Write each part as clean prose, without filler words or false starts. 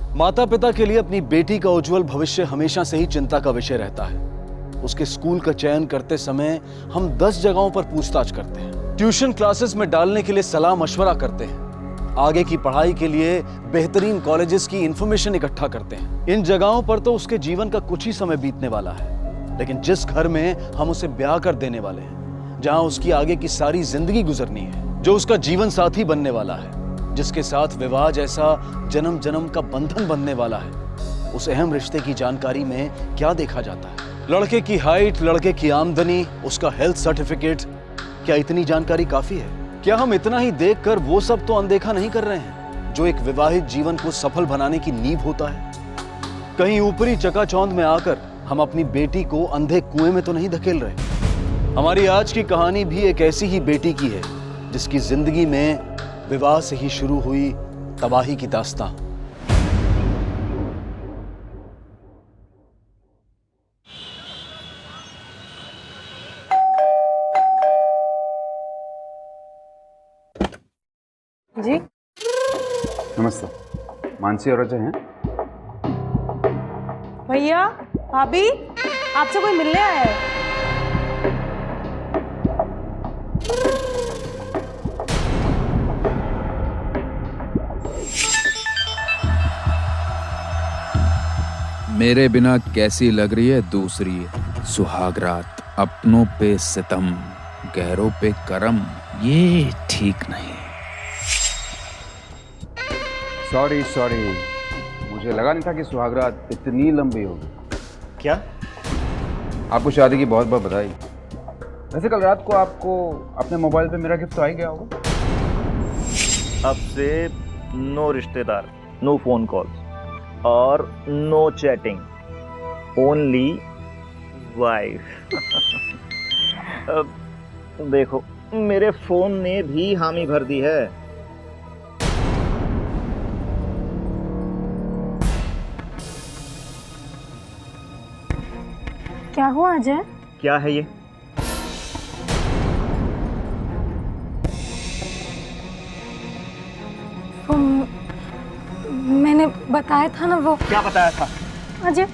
माता पिता के लिए अपनी बेटी का उज्जवल भविष्य हमेशा से ही चिंता का विषय रहता है। उसके स्कूल का चयन करते समय हम 10 जगहों पर पूछताछ करते हैं, ट्यूशन क्लासेस में डालने के लिए सलाह मशवरा करते हैं, आगे की पढ़ाई के लिए बेहतरीन कॉलेजेस की इंफॉर्मेशन इकट्ठा करते हैं। इन जगहों पर तो उसके जीवन का कुछ ही समय बीतने वाला है, लेकिन जिस घर में हम उसे ब्याह कर देने वाले हैं, जहां उसकी आगे की सारी जिंदगी गुजरनी है, जो उसका जीवन साथी बनने वाला है, जिसके साथ विवाह जैसा जन्म जन्म का बंधन बनने वाला है, उस अहम रिश्ते की जानकारी में क्या देखा जाता है? लड़के की हाइट, लड़के की आमदनी, उसका हेल्थ सर्टिफिकेट, क्या इतनी जानकारी काफी है? क्या हम इतना ही देखकर वो सब तो अनदेखा नहीं कर रहे हैं जो एक विवाहित जीवन को सफल बनाने की नींव होता है? कहीं ऊपरी चकाचौंध में आकर हम अपनी बेटी को अंधे कुएं में तो नहीं धकेल रहे? हमारी आज की कहानी भी एक ऐसी ही बेटी की है जिसकी जिंदगी में विवाह से ही शुरू हुई तबाही की दास्तां। जी नमस्ते, मानसी और अजय हैं? भैया, भाभी, आपसे कोई मिलने आया है। मेरे बिना कैसी लग रही है दूसरी सुहाग रात, अपनों पे सितम, गैरों पे करम, ये ठीक नहीं। सॉरी, मुझे लगा नहीं था कि सुहागरात इतनी लंबी होगी। क्या? आपको शादी की बहुत बहुत बधाई। वैसे कल रात को आपको अपने मोबाइल पे मेरा गिफ्ट तो आ ही गया होगा। अब से नो रिश्तेदार, नो फोन कॉल्स और नो चैटिंग, ओनली वाइफ। देखो, मेरे फोन ने भी हामी भर दी है। क्या हुआ अजय? क्या है ये? मैंने बताया था ना वो। क्या बताया था? अजय,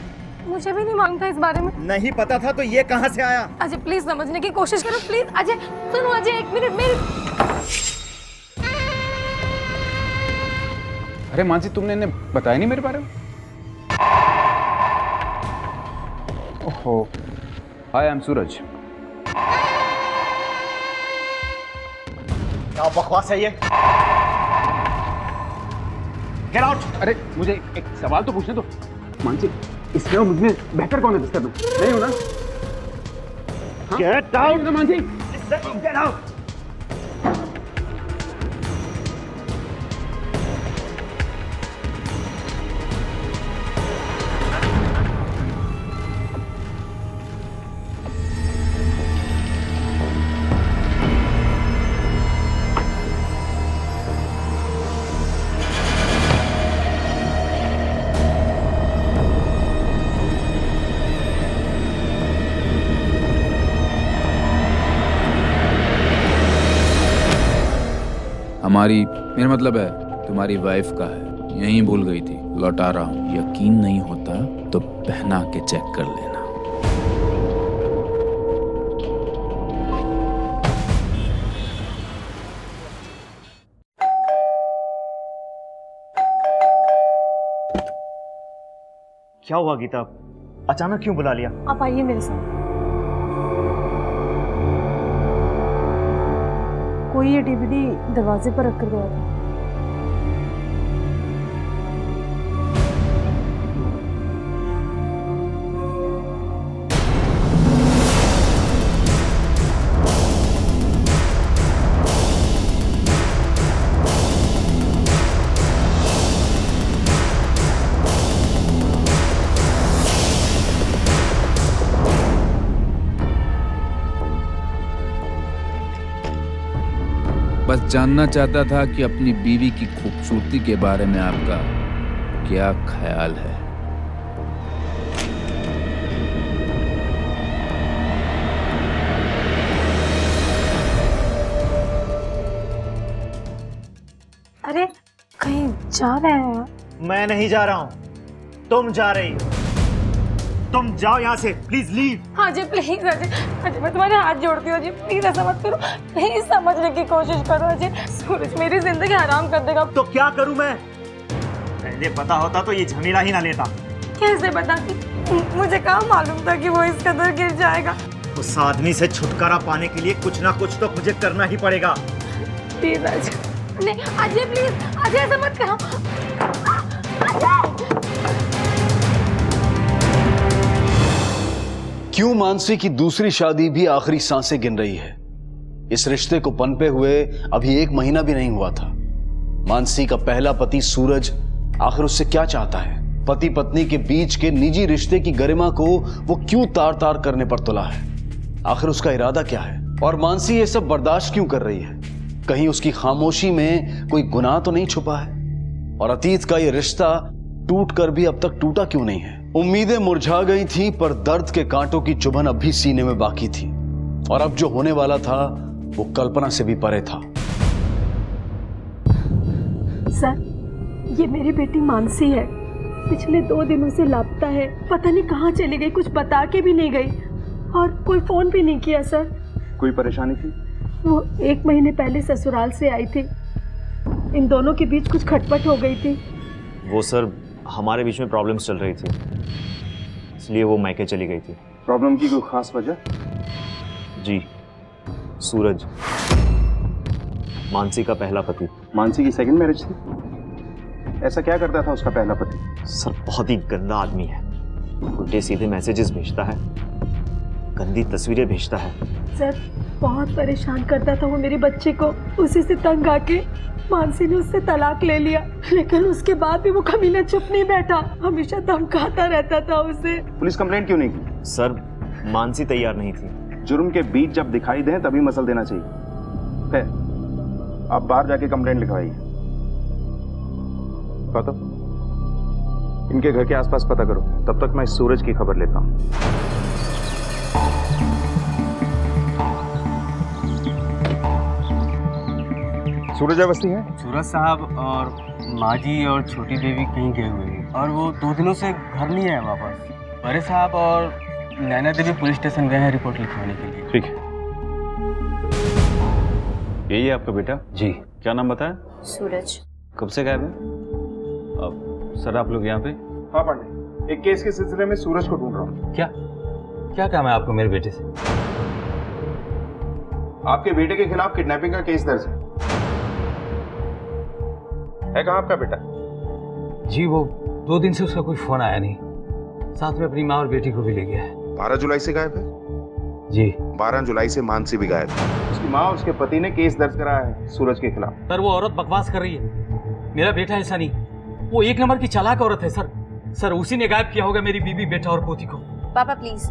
मुझे भी नहीं मालूम था इस बारे में। नहीं पता था तो ये कहां से आया? अजय प्लीज समझने की कोशिश करो, प्लीज। अजय सुनो, अजय एक मिनट मेरी। अरे मानसी, तुमने इन्हें बताया नहीं मेरे बारे में? ओहो, हाय, आई एम सूरज। क्या बकवास है ये? Get out! अरे मुझे एक सवाल तो पूछने दो। मानसी, इसमें और मुझमें बेहतर कौन है? डिस्टर्ब नहीं हो ना? Get out! Mansi, get out! मेरा मतलब है तुम्हारी वाइफ का है, यहीं भूल गई थी, लौटा रहा हूँ। यकीन नहीं होता तो पहना के चेक कर लेना। क्या हुआ गीता? अचानक क्यों बुला लिया? आप आइए मेरे साथ। कोई ये डीवीडी दरवाजे पर रख कर गया था। बस जानना चाहता था कि अपनी बीवी की खूबसूरती के बारे में आपका क्या ख्याल है। अरे कहीं जा रहे हैं? मैं नहीं जा रहा हूं, तुम जा रही हो। तुम जाओ यहाँ से, प्लीज लीव। हाँ जी प्लीज अजय, अजय मैं तुम्हारे हाथ जोड़ती हूँ अजय, प्लीज ऐसा मत करो, प्लीज समझने की कोशिश करो अजय। सूरज मेरी जिंदगी हराम कर देगा। तो क्या करूं मैं? पहले पता होता तो ये झमेला ही ना लेता। कैसे बता? मुझे कहाँ मालूम था कि वो इस कदर गिर जाएगा। उस आदमी से छुटकारा पाने के लिए कुछ ना कुछ तो मुझे करना ही पड़ेगा। प्लीज अजय, नहीं अजय प्लीज, अजय ऐसा मत करो। क्यों मानसी की दूसरी शादी भी आखिरी सांसें गिन रही है? इस रिश्ते को पनपे हुए अभी 1 महीना भी नहीं हुआ था। मानसी का पहला पति सूरज आखिर उससे क्या चाहता है? पति पत्नी के बीच के निजी रिश्ते की गरिमा को वो क्यों तार तार करने पर तुला है? आखिर उसका इरादा क्या है? और मानसी ये सब बर्दाश्त क्यों कर रही है? कहीं उसकी खामोशी में कोई गुनाह तो नहीं छुपा है? और अतीत का ये रिश्ता टूट कर भी अब तक टूटा क्यों नहीं है? उम्मीदें मुरझा गई थी, पर दर्द के कांटों की चुभन अब भी सीने में बाकी थी। और अब जो होने वाला था वो कल्पना से भी परे था। सर, ये मेरी बेटी मानसी है। पिछले 2 दिनों से लापता है। पता नहीं कहाँ चली गई, कुछ बता के भी नहीं गई और कोई फोन भी नहीं किया सर। कोई परेशानी थी? वो 1 महीने पहले ससुराल से आई थी। इन दोनों के बीच कुछ खटपट हो गई थी। वो सर हमारे बीच में प्रॉब्लम्स चल रही थी, इसलिए वो मायके चली गई थी। प्रॉब्लम की कोई खास वजह? जी, सूरज, मानसी का पहला पति। मानसी की सेकंड मैरिज थी? ऐसा क्या करता था उसका पहला पति? सर बहुत ही गंदा आदमी है, उल्टे सीधे मैसेजेस भेजता है, गंदी तस्वीरें भेजता है। सर बहुत परेशान करता था वो मेरे बच्चे को। उसी से तंग आके मानसी ने उससे तलाक ले लिया, लेकिन उसके बाद भी वो कमीना चुप नहीं बैठा, हमेशा धमकाता रहता था उसे। पुलिस कंप्लेंट क्यों नहीं की? सर मानसी तैयार नहीं थी। जुर्म के बीच जब दिखाई दें तभी मसल देना चाहिए। खैर, आप बाहर जाके कंप्लेंट लिखवाइए। तो इनके घर के आसपास पता करो, तब तक मैं इस सूरज की खबर लेता हूँ। सूरज अवस्थी है? सूरज साहब और माँ जी और छोटी देवी कहीं गए हुए हैं और वो 2 दिनों से घर नहीं आए वापस। बड़े साहब और नैना देवी पुलिस स्टेशन गए हैं रिपोर्ट लिखवाने के लिए। ठीक है। यही है आपका बेटा? जी। क्या नाम बताया? सूरज। कब से गायब है? अब सर आप लोग यहाँ पे? हाँ पांडे, एक केस के सिलसिले में सूरज को ढूंढ रहा हूँ। क्या क्या काम है आपको मेरे बेटे से? आपके बेटे के खिलाफ किडनैपिंग का केस दर्ज है कहाँ आपका बेटा? जी वो 2 दिन से उसका कोई फोन आया नहीं, साथ में अपनी माँ और बेटी को भी ले गया है। 12 जुलाई से गायब है? जी। 12 जुलाई से मानसी भी गायब है। उसकी माँ और उसके पति ने केस दर्ज कराया है सूरज के खिलाफ। सर वो औरत बकवास कर रही है, मेरा बेटा ऐसा नहीं, वो 1 नंबर की चालाक औरत है सर। सर उसी ने गायब किया होगा मेरी बीबी, बेटा और पोती को। पापा प्लीज,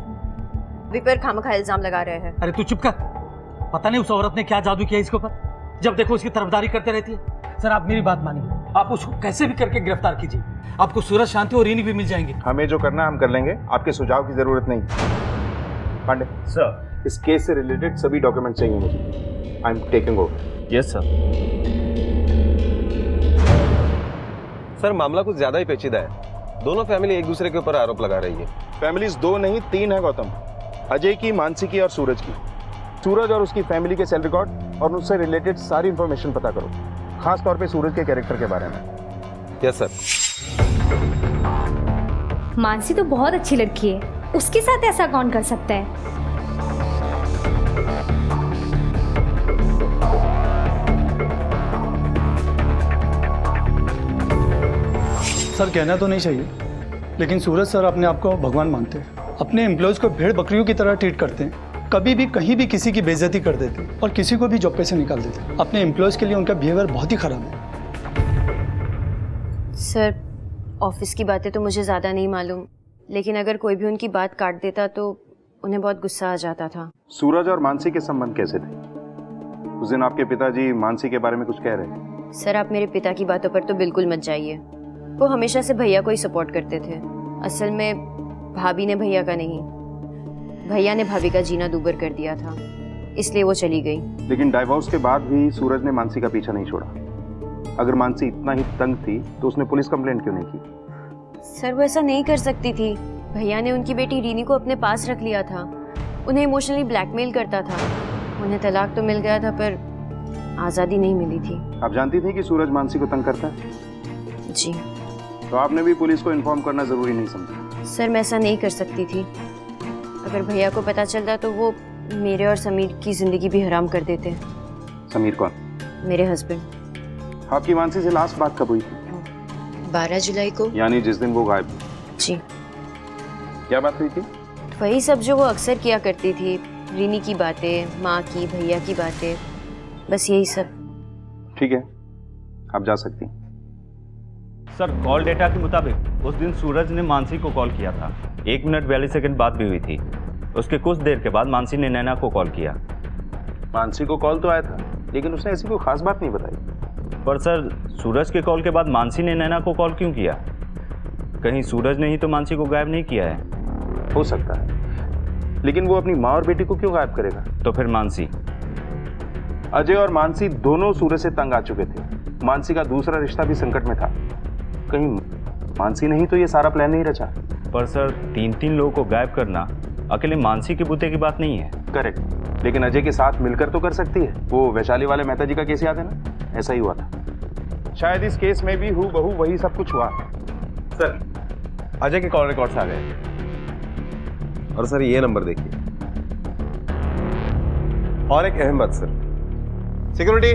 विपर खामखा इल्जाम लगा रहे हैं। अरे तू चुप कर, पता नहीं उस औरत ने क्या जादू किया इसके ऊपर, जब देखो उसकी तरफदारी करते रहती है। सर आप मेरी बात मानिए, आप उसको कैसे भी करके गिरफ्तार कीजिए, आपको सूरज, शांति और रीनी भी मिल जाएंगे। हमें जो करना है हम कर लेंगे, आपके सुझाव की जरूरत नहीं। पांडे सर, इस केस से रिलेटेड सभी डॉक्यूमेंट चाहिए मुझे। I am taking over. Yes sir. Sir मामला कुछ ज्यादा ही पेचीदा है। दोनों फैमिली एक दूसरे के ऊपर आरोप लगा रही है। फैमिलीज 2 नहीं 3 है गौतम, अजय की, मानसी की और सूरज की। सूरज और उसकी फैमिली के सेल रिकॉर्ड और उससे रिलेटेड सारी इंफॉर्मेशन पता करो, खास तौर पे सूरज के कैरेक्टर के बारे में। Yes sir. मानसी तो बहुत अच्छी लड़की है, उसके साथ ऐसा कौन कर सकता है? सर कहना तो नहीं चाहिए, लेकिन सूरज सर अपने आप को भगवान मानते हैं। अपने एम्प्लॉयज़ को भेड़ बकरियों की तरह ट्रीट करते हैं, कभी भी कहीं भी किसी की बेइज्जती कर देते हैं और किसी को भी जॉब पे से निकाल देते हैं। अपने एम्प्लॉयज़ के लिए उनका बिहेवियर बहुत ही खराब है। सर ऑफिस की बातें तो मुझे ज़्यादा नहीं मालूम, लेकिन अगर कोई भी उनकी बात काट देता तो उन्हें बहुत गुस्सा आ जाता था। सूरज और मानसी के संबंध कैसे थे? उस दिन आपके पिताजी मानसी के बारे में कुछ कह रहे थे। सर आप मेरे पिता की बातों पर तो बिल्कुल मत जाइए, वो हमेशा से भैया को ही सपोर्ट करते थे। असल में भाभी ने भैया का नहीं, भैया ने भाभी का जीना दूभर कर दिया था, इसलिए वो चली गई। लेकिन डाइवोर्स के बाद भी सूरज ने मानसी का पीछा नहीं छोड़ा। अगर मानसी इतना ही तंग थी तो उसने पुलिस कंप्लेंट क्यों नहीं की? सर वो ऐसा नहीं कर सकती थी। भैया ने उनकी बेटी रीनी को अपने पास रख लिया था, उन्हें इमोशनली ब्लैकमेल करता था। उन्हें तलाक तो मिल गया था पर आज़ादी नहीं मिली थी। आप जानती थी कि सूरज मानसी को तंग करता है? जी। तो आपने भी पुलिस को इन्फॉर्म करना जरूरी नहीं समझा? सर मैं ऐसा नहीं कर सकती थी। अगर भैया को पता चलता तो वो मेरे और समीर की जिंदगी भी हराम कर देते। समीर कौन? मेरे हस्बैंड। आपकी मानसी से लास्ट बात कब हुई थी? 12 जुलाई को। यानी जिस दिन वो गायब हुई। जी। क्या बात हुई थी? वही सब जो वो अक्सर किया करती थी, रीनी की बातें, माँ की, भैया की बातें, बस यही सब। ठीक है, आप जा सकती। सर कॉल डेटा के मुताबिक उस दिन सूरज ने मानसी को कॉल किया था। 1 मिनट 42 सेकंड बात भी हुई थी। उसके कुछ देर के बाद मानसी ने नैना को कॉल किया। मानसी को कॉल तो आया था, लेकिन उसने ऐसी कोई खास बात नहीं बताई। पर सर सूरज के कॉल के बाद मानसी ने नैना को कॉल क्यों किया? कहीं सूरज ने ही तो मानसी को गायब नहीं किया है? हो सकता है, लेकिन वो अपनी माँ और बेटी को क्यों गायब करेगा? तो फिर मानसी? अजय और मानसी दोनों सूरज से तंग आ चुके थे। मानसी का दूसरा रिश्ता भी संकट में था। कहीं मानसी ने ही तो ये सारा प्लान नहीं रचा? पर सर 3 लोगों को गायब करना अकेले मानसी के बूते की बात नहीं है। करेक्ट, लेकिन अजय के साथ मिलकर तो कर सकती है। वो वैशाली वाले मेहता जी का केस याद है ना? ऐसा ही हुआ था। शायद इस केस में भी हूबहू वही सब कुछ हुआ। सर अजय के कॉल रिकॉर्ड्स आ गए। और सर ये नंबर देखिए। और एक अहम बात सर, सिक्योरिटी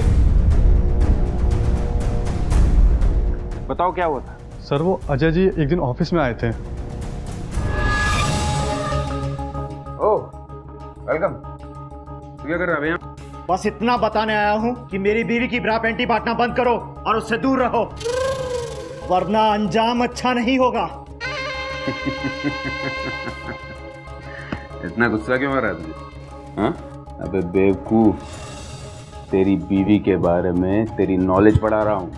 बताओ क्या हुआ था? सर वो अजय जी एक दिन ऑफिस में आए थे। ओह वेलकम। तू क्या कर रहा है भैया? बस इतना बताने आया हूं कि मेरी बीवी की ब्रा पैंटी बांटना बंद करो और उससे दूर रहो, वरना अंजाम अच्छा नहीं होगा। इतना गुस्सा क्यों आ रहा है तुझे? हाँ? अबे बेवकूफ, तेरी बीवी के बारे में तेरी नॉलेज पढ़ा रहा हूँ।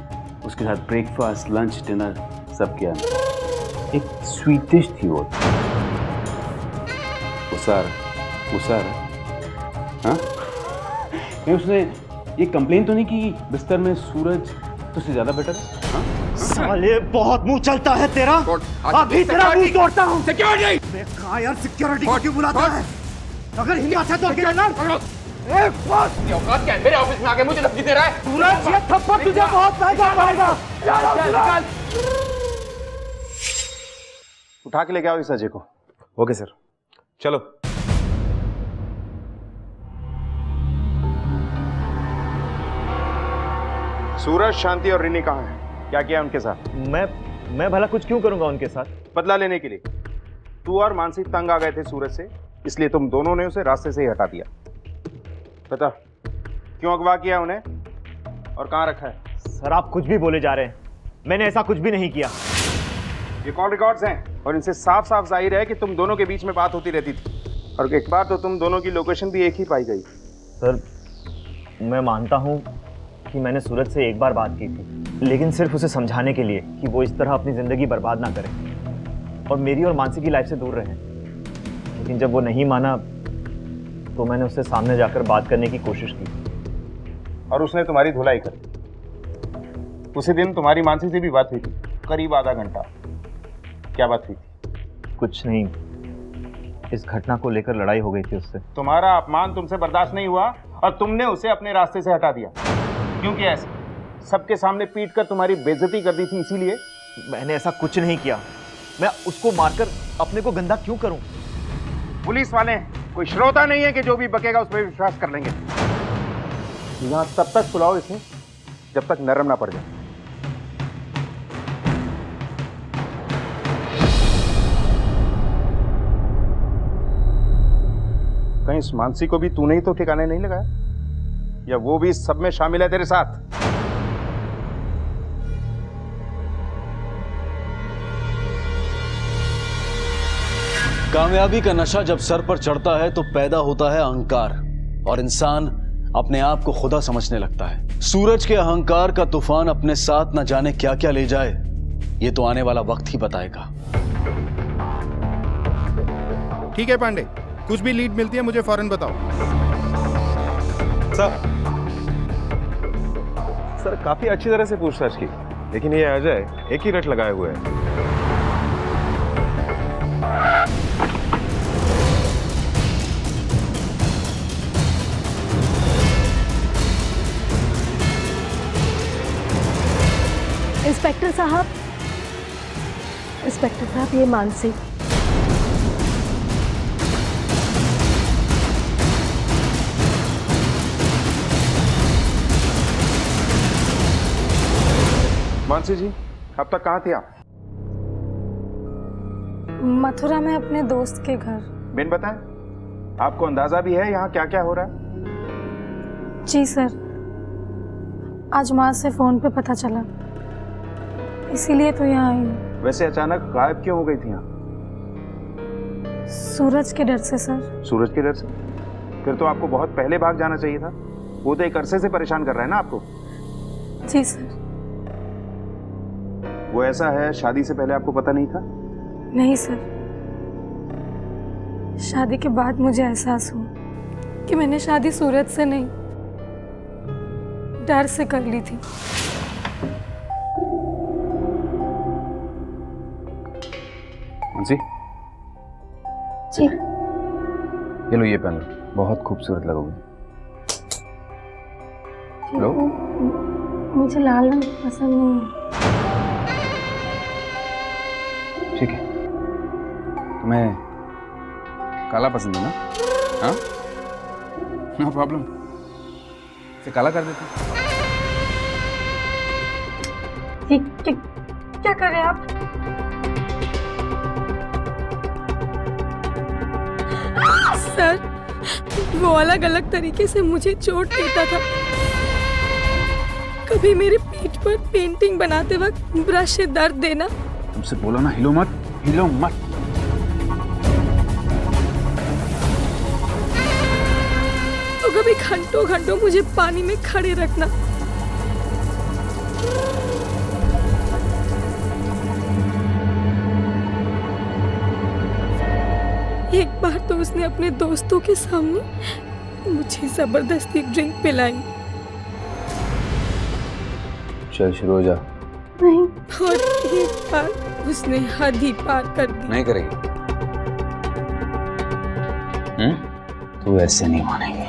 उसके साथ ब्रेकफास्ट, लंच, डिनर सब किया। एक स्वीट डिश थी वो। उसार हाँ? नहीं उसने ये कंप्लेन तो नहीं की बिस्तर में सूरज तुझसे ज्यादा बेटर है? हाँ? साले बहुत मुंह चलता है तेरा। अभी तेरा मुंह तोड़ता हूँ। सिक्योरिटी! कहा यार सिक्योरिटी को क्यों बुलाता है? अगर हिम्मत है तो औकात क्या है? मेरे ऑफिस में आके मुझे धमकी दे रहा है? सूरज ये थप्पड़ तुझे बहुत महंगा पड़ेगा। उठा के लेके आओ इस अजय को। ओके सर, चलो। सूरज, शांति और रिनी कहाँ हैं? क्या किया उनके साथ? मैं भला कुछ क्यों करूंगा उनके साथ? बदला लेने के लिए। तू और मानसी तंग आ गए थे सूरज से, इसलिए तुम दोनों ने उसे रास्ते से ही हटा दिया। बता क्यों अगवा किया उन्हें और कहाँ रखा है? सर आप कुछ भी बोले जा रहे हैं, मैंने ऐसा कुछ भी नहीं किया। ये कॉल रिकॉर्ड्स हैं और इनसे साफ साफ जाहिर है कि तुम दोनों के बीच में बात होती रहती थी और एक बार तो तुम दोनों की लोकेशन भी एक ही पाई गई। सर मैं मानता हूं कि मैंने सूरज से एक बार बात की थी, लेकिन सिर्फ उसे समझाने के लिए कि वो इस तरह अपनी ज़िंदगी बर्बाद ना करे और मेरी और मानसी की लाइफ से दूर रहें। लेकिन जब वो नहीं माना तो मैंने उससे सामने जाकर बात करने की कोशिश की और उसने तुम्हारी धुलाई करी। उसी दिन तुम्हारी मानसी से भी बात हुई थी, करीब आधा घंटा। क्या बात हुई थी? कुछ नहीं, इस घटना को लेकर लड़ाई हो गई थी उससे। तुम्हारा अपमान तुमसे बर्दाश्त नहीं हुआ और तुमने उसे अपने रास्ते से हटा दिया। क्यों किया ऐसे? सबके सामने पीट कर तुम्हारी बेइज्जती कर दी थी इसीलिए? मैंने ऐसा कुछ नहीं किया। मैं उसको मारकर अपने को गंदा क्यों करूं? पुलिस वाले कोई श्रोता नहीं है कि जो भी बकेगा उस पर विश्वास कर लेंगे। यहाँ तब तक सुलाओ इसे जब तक नरम ना पड़ जाए। कहीं इस मानसी को भी तूने ही तो ठिकाने नहीं लगाया, या वो भी इस सब में शामिल है तेरे साथ? कामयाबी का नशा जब सर पर चढ़ता है तो पैदा होता है अहंकार और इंसान अपने आप को खुदा समझने लगता है। सूरज के अहंकार का तूफान अपने साथ न जाने क्या क्या ले जाए, ये तो आने वाला वक्त ही बताएगा। ठीक है पांडे, कुछ भी लीड मिलती है मुझे फौरन बताओ। सर काफी अच्छी तरह से पूछताछ की, लेकिन ये अजय एक ही रट लगाए हुए है। इंस्पेक्टर साहब ये मानसी। मानसी जी, अब तक कहाँ थे आप? मथुरा में अपने दोस्त के घर। बिन बताएं, आपको अंदाजा भी है यहाँ क्या क्या हो रहा है? जी सर, आज माँ से फोन पे पता चला, इसीलिए तो यहाँ आई हूँ। वैसे अचानक गायब क्यों हो गई थी यहाँ? सूरज के डर से सर। सूरज के डर से? फिर तो आपको बहुत पहले भाग जाना चाहिए था। वो तो एक अरसे से परेशान कर रहा है ना आपको। जी सर। वो ऐसा है, शादी से पहले आपको पता नहीं था? नहीं सर, शादी के बाद मुझे एहसास हुआ कि मैंने शादी सूरज से नहीं, डर से कर ली थी। मानसी जी। ये लो, ये पहन लो, बहुत खूबसूरत लगोगी। लो। मुझे लाल रंग पसंद नहीं है। ठीक है, तुम्हें काला पसंद है ना? हाँ, नो प्रॉब्लम, इसे काला कर देते। क्या कर रहे हैं आप? सर, वो अलग अलग तरीके से मुझे चोट देता था। कभी मेरी पीठ पर पेंटिंग बनाते वक्त ब्रश से दर्द देना। तुमसे बोला ना, हिलो मत, हिलो मत। तो कभी घंटों घंटों मुझे पानी में खड़े रखना। एक बार तो उसने अपने दोस्तों के सामने मुझे जबरदस्ती ड्रिंक पिलाई। चल शुरू हो जा। नहीं, और एक बार उसने हद ही पार कर दी। नहीं करेगी? तू ऐसे नहीं मानेगी।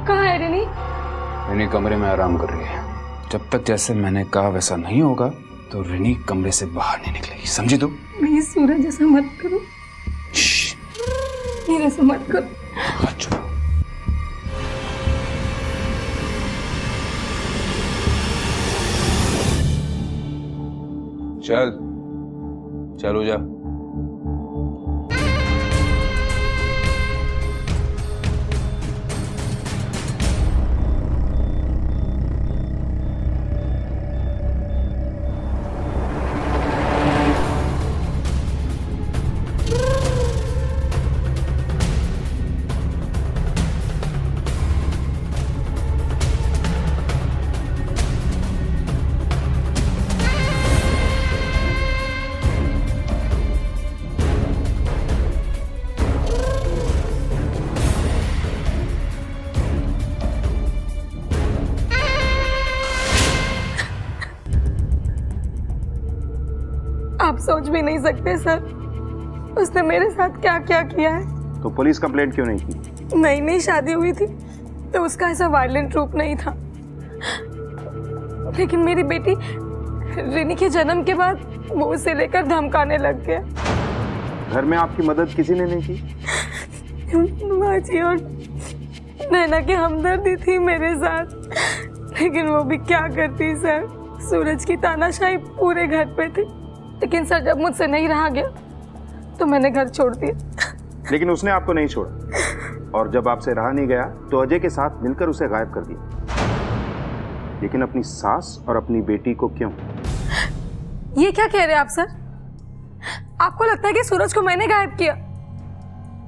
कहाँ है रिनी? रिनी कमरे में आराम कर रही है। जब तक जैसे मैंने कहा वैसा नहीं होगा तो रिनी कमरे से बाहर नहीं निकलेगी, समझी तू? प्लीज सूरज, ऐसा मत करो। मेरे ऐसा मत करो। अच्छा। चल चलो जा। आप सोच भी नहीं सकते सर, उसने मेरे साथ क्या क्या किया है। तो पुलिस कंप्लेंट क्यों नहीं की? नई नई शादी हुई थी तो उसका ऐसा वायलेंट रूप नहीं था, लेकिन मेरी बेटी रिनी के जन्म के बाद वो उसे लेकर धमकाने लग गया। घर में आपकी मदद किसी ने नहीं की? माँ जी और नैना की हमदर्दी थी मेरे साथ, लेकिन वो भी क्या करती सर। सूरज की तानाशाही पूरे घर पे थी, लेकिन सर जब मुझसे नहीं रहा गया तो मैंने घर छोड़ दिया। लेकिन उसने आपको नहीं छोड़ा, और जब आपसे रहा नहीं गया तो अजय के साथ मिलकर उसे गायब कर दिया। लेकिन अपनी सास और अपनी बेटी को क्यों? ये क्या कह रहे हैं आप सर? आपको लगता है कि सूरज को मैंने गायब किया?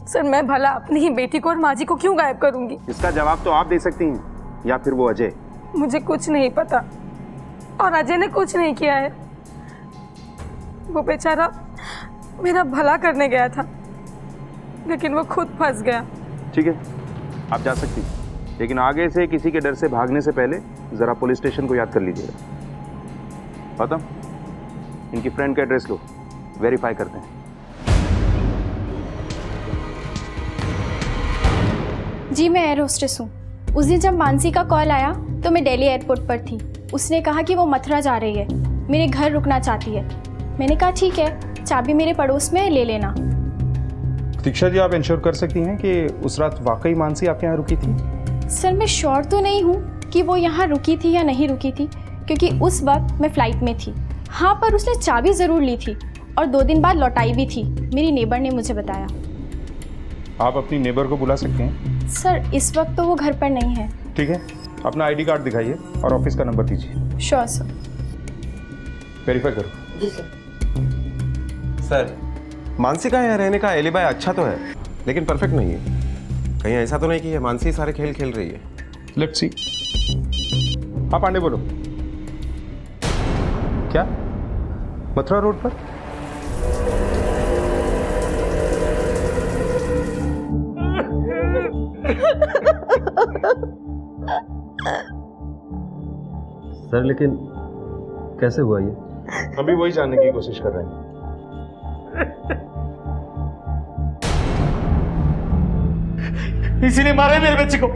सर मैं भला अपनी ही बेटी को और माँ जी को क्यों गायब करूंगी? इसका जवाब तो आप दे सकती हैं, या फिर वो अजय। मुझे कुछ नहीं पता, और अजय ने कुछ नहीं किया है। वो बेचारा मेरा भला करने गया था, लेकिन वो खुद फंस गया। ठीक है, आप जा सकती हैं। लेकिन आगे से किसी के डर से भागने से पहले जरा पुलिस स्टेशन को याद कर लीजिएगा। गौतम, इनकी फ्रेंड का एड्रेस लो, वेरीफाई करते हैं। जी मैं एयर होस्टेस हूँ। उस दिन जब मानसी का कॉल आया तो मैं दिल्ली एयरपोर्ट पर थी। उसने कहा कि वो मथुरा जा रही है, मेरे घर रुकना चाहती है। मैंने कहा ठीक है, चाबी मेरे पड़ोस में है, ले लेना। दीक्षा जी, आप इंश्योर कर सकती हैं कि उस रात वाकई मानसी आपके यहाँ रुकी थी? सर मैं श्योर तो नहीं हूँ कि वो यहाँ रुकी थी या नहीं रुकी थी, क्योंकि उस वक्त मैं फ़्लाइट में थी। हाँ, पर उसने चाबी ज़रूर ली थी और 2 दिन बाद लौटाई भी थी, मेरी नेबर ने मुझे बताया। आप अपनी नेबर को बुला सकते हैं? सर इस वक्त तो वो घर पर नहीं है। ठीक है, अपना आईडी कार्ड दिखाइए और ऑफिस का नंबर दीजिए। Sure sir. वेरीफाई करो। जी सर, मानसी का यहाँ रहने का एलिबाई अच्छा तो है, लेकिन परफेक्ट नहीं है। कहीं ऐसा तो नहीं कि ये मानसी सारे खेल खेल रही है? Let's see. हाँ पांडे बोलो। क्या मथुरा रोड पर? सर लेकिन कैसे हुआ ये? हम भी वही जानने की कोशिश कर रहे हैं। इसीलिए मारे मेरे बच्चे को।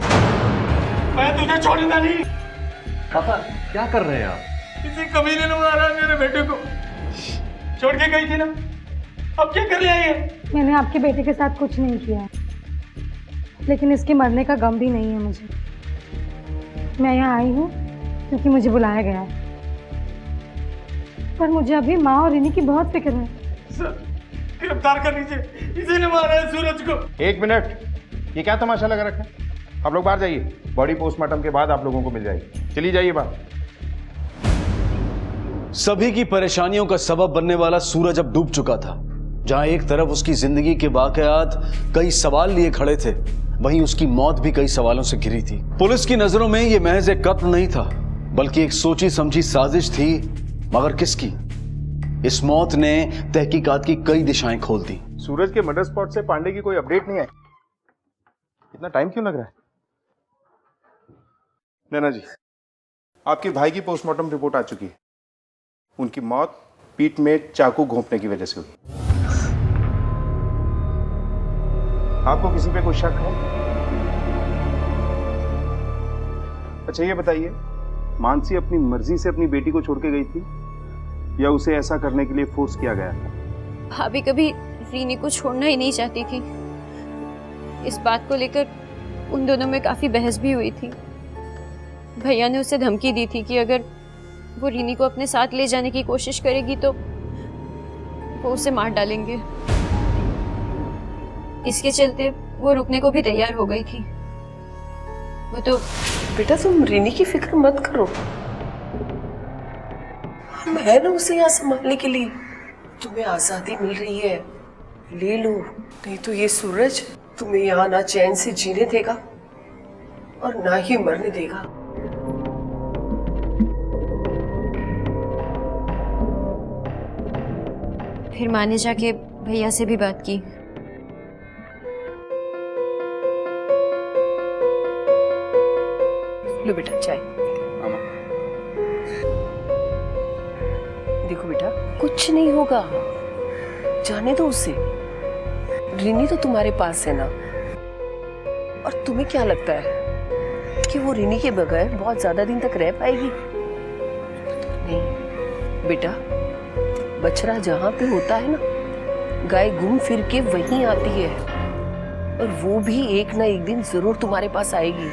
मैं तुझे छोड़ूंगा नहीं। पापा क्या कर रहे हैं आप? किसी कमीने ने मारा मेरे बेटे को। छोड़ के गई थी ना, अब क्या कर ले आई है? मैंने आपके बेटे के साथ कुछ नहीं किया, लेकिन इसके मरने का गम भी नहीं है मुझे। मैं यहाँ आई हूँ क्योंकि मुझे बुलाया गया है, पर मुझे अभी माँ और रिनी की बहुत फिक्र है। सर गिरफ्तार कर लीजिए, इसी ने मारा है सूरज को। 1 मिनट, ये क्या तमाशा लगा रखा है? आप लोग बाहर जाइए, बॉडी पोस्टमार्टम के बाद आप लोगों को मिल जाएगी। चलिए जाइए बाहर। सभी की परेशानियों का सबब बनने वाला सूरज अब डूब चुका था। जहां एक तरफ उसकी जिंदगी के वाकयात कई सवाल लिए खड़े थे, वहीं उसकी मौत भी कई सवालों से घिरी थी। पुलिस की नजरों में यह महज एक कत्ल नहीं था, बल्कि एक सोची समझी साजिश थी। मगर किसकी? इस मौत ने तहकीकात की कई दिशाएं खोल दी। सूरज के मर्डर स्पॉट से पांडे की कोई अपडेट नहीं आई। इतना टाइम क्यों लग रहा है? नैना जी, आपके भाई की पोस्टमार्टम रिपोर्ट आ चुकी है। उनकी मौत पीठ में चाकू घोंपने की वजह से हुई। आपको किसी पे कोई शक है? अच्छा ये बताइए, मानसी अपनी मर्जी से अपनी बेटी को छोड़ के गई थी या उसे ऐसा करने के लिए फोर्स किया गया था? भाभी कभी रीनी को छोड़ना ही नहीं चाहती थी। इस बात को लेकर उन दोनों में काफी बहस भी हुई थी। भैया ने उसे धमकी दी थी कि अगर वो रीनी को अपने साथ ले जाने की कोशिश करेगी तो वो उसे मार डालेंगे। इसके चलते वो रुकने को भी तैयार हो गई थी। वो तो बेटा तुम रीनी की फिक्र मत करो, हम है ना उसे यहाँ संभालने के लिए। तुम्हें आजादी मिल रही है, ले लो, नहीं तो ये सूरज तुम्हें यहाँ ना चैन से जीने देगा और ना ही मरने देगा। फिर माँ ने जाके भैया से भी बात की। लो बेटा चाय। देखो बेटा, कुछ नहीं होगा, जाने दो उसे। रीनी तो तुम्हारे पास है ना, और तुम्हें क्या लगता है कि वो रीनी के बगैर बहुत ज्यादा दिन तक रह पाएगी? नहीं बेटा, बछड़ा जहां पे होता है ना, गाय घूम फिर के वहीं आती है, और वो भी एक ना एक दिन जरूर तुम्हारे पास आएगी।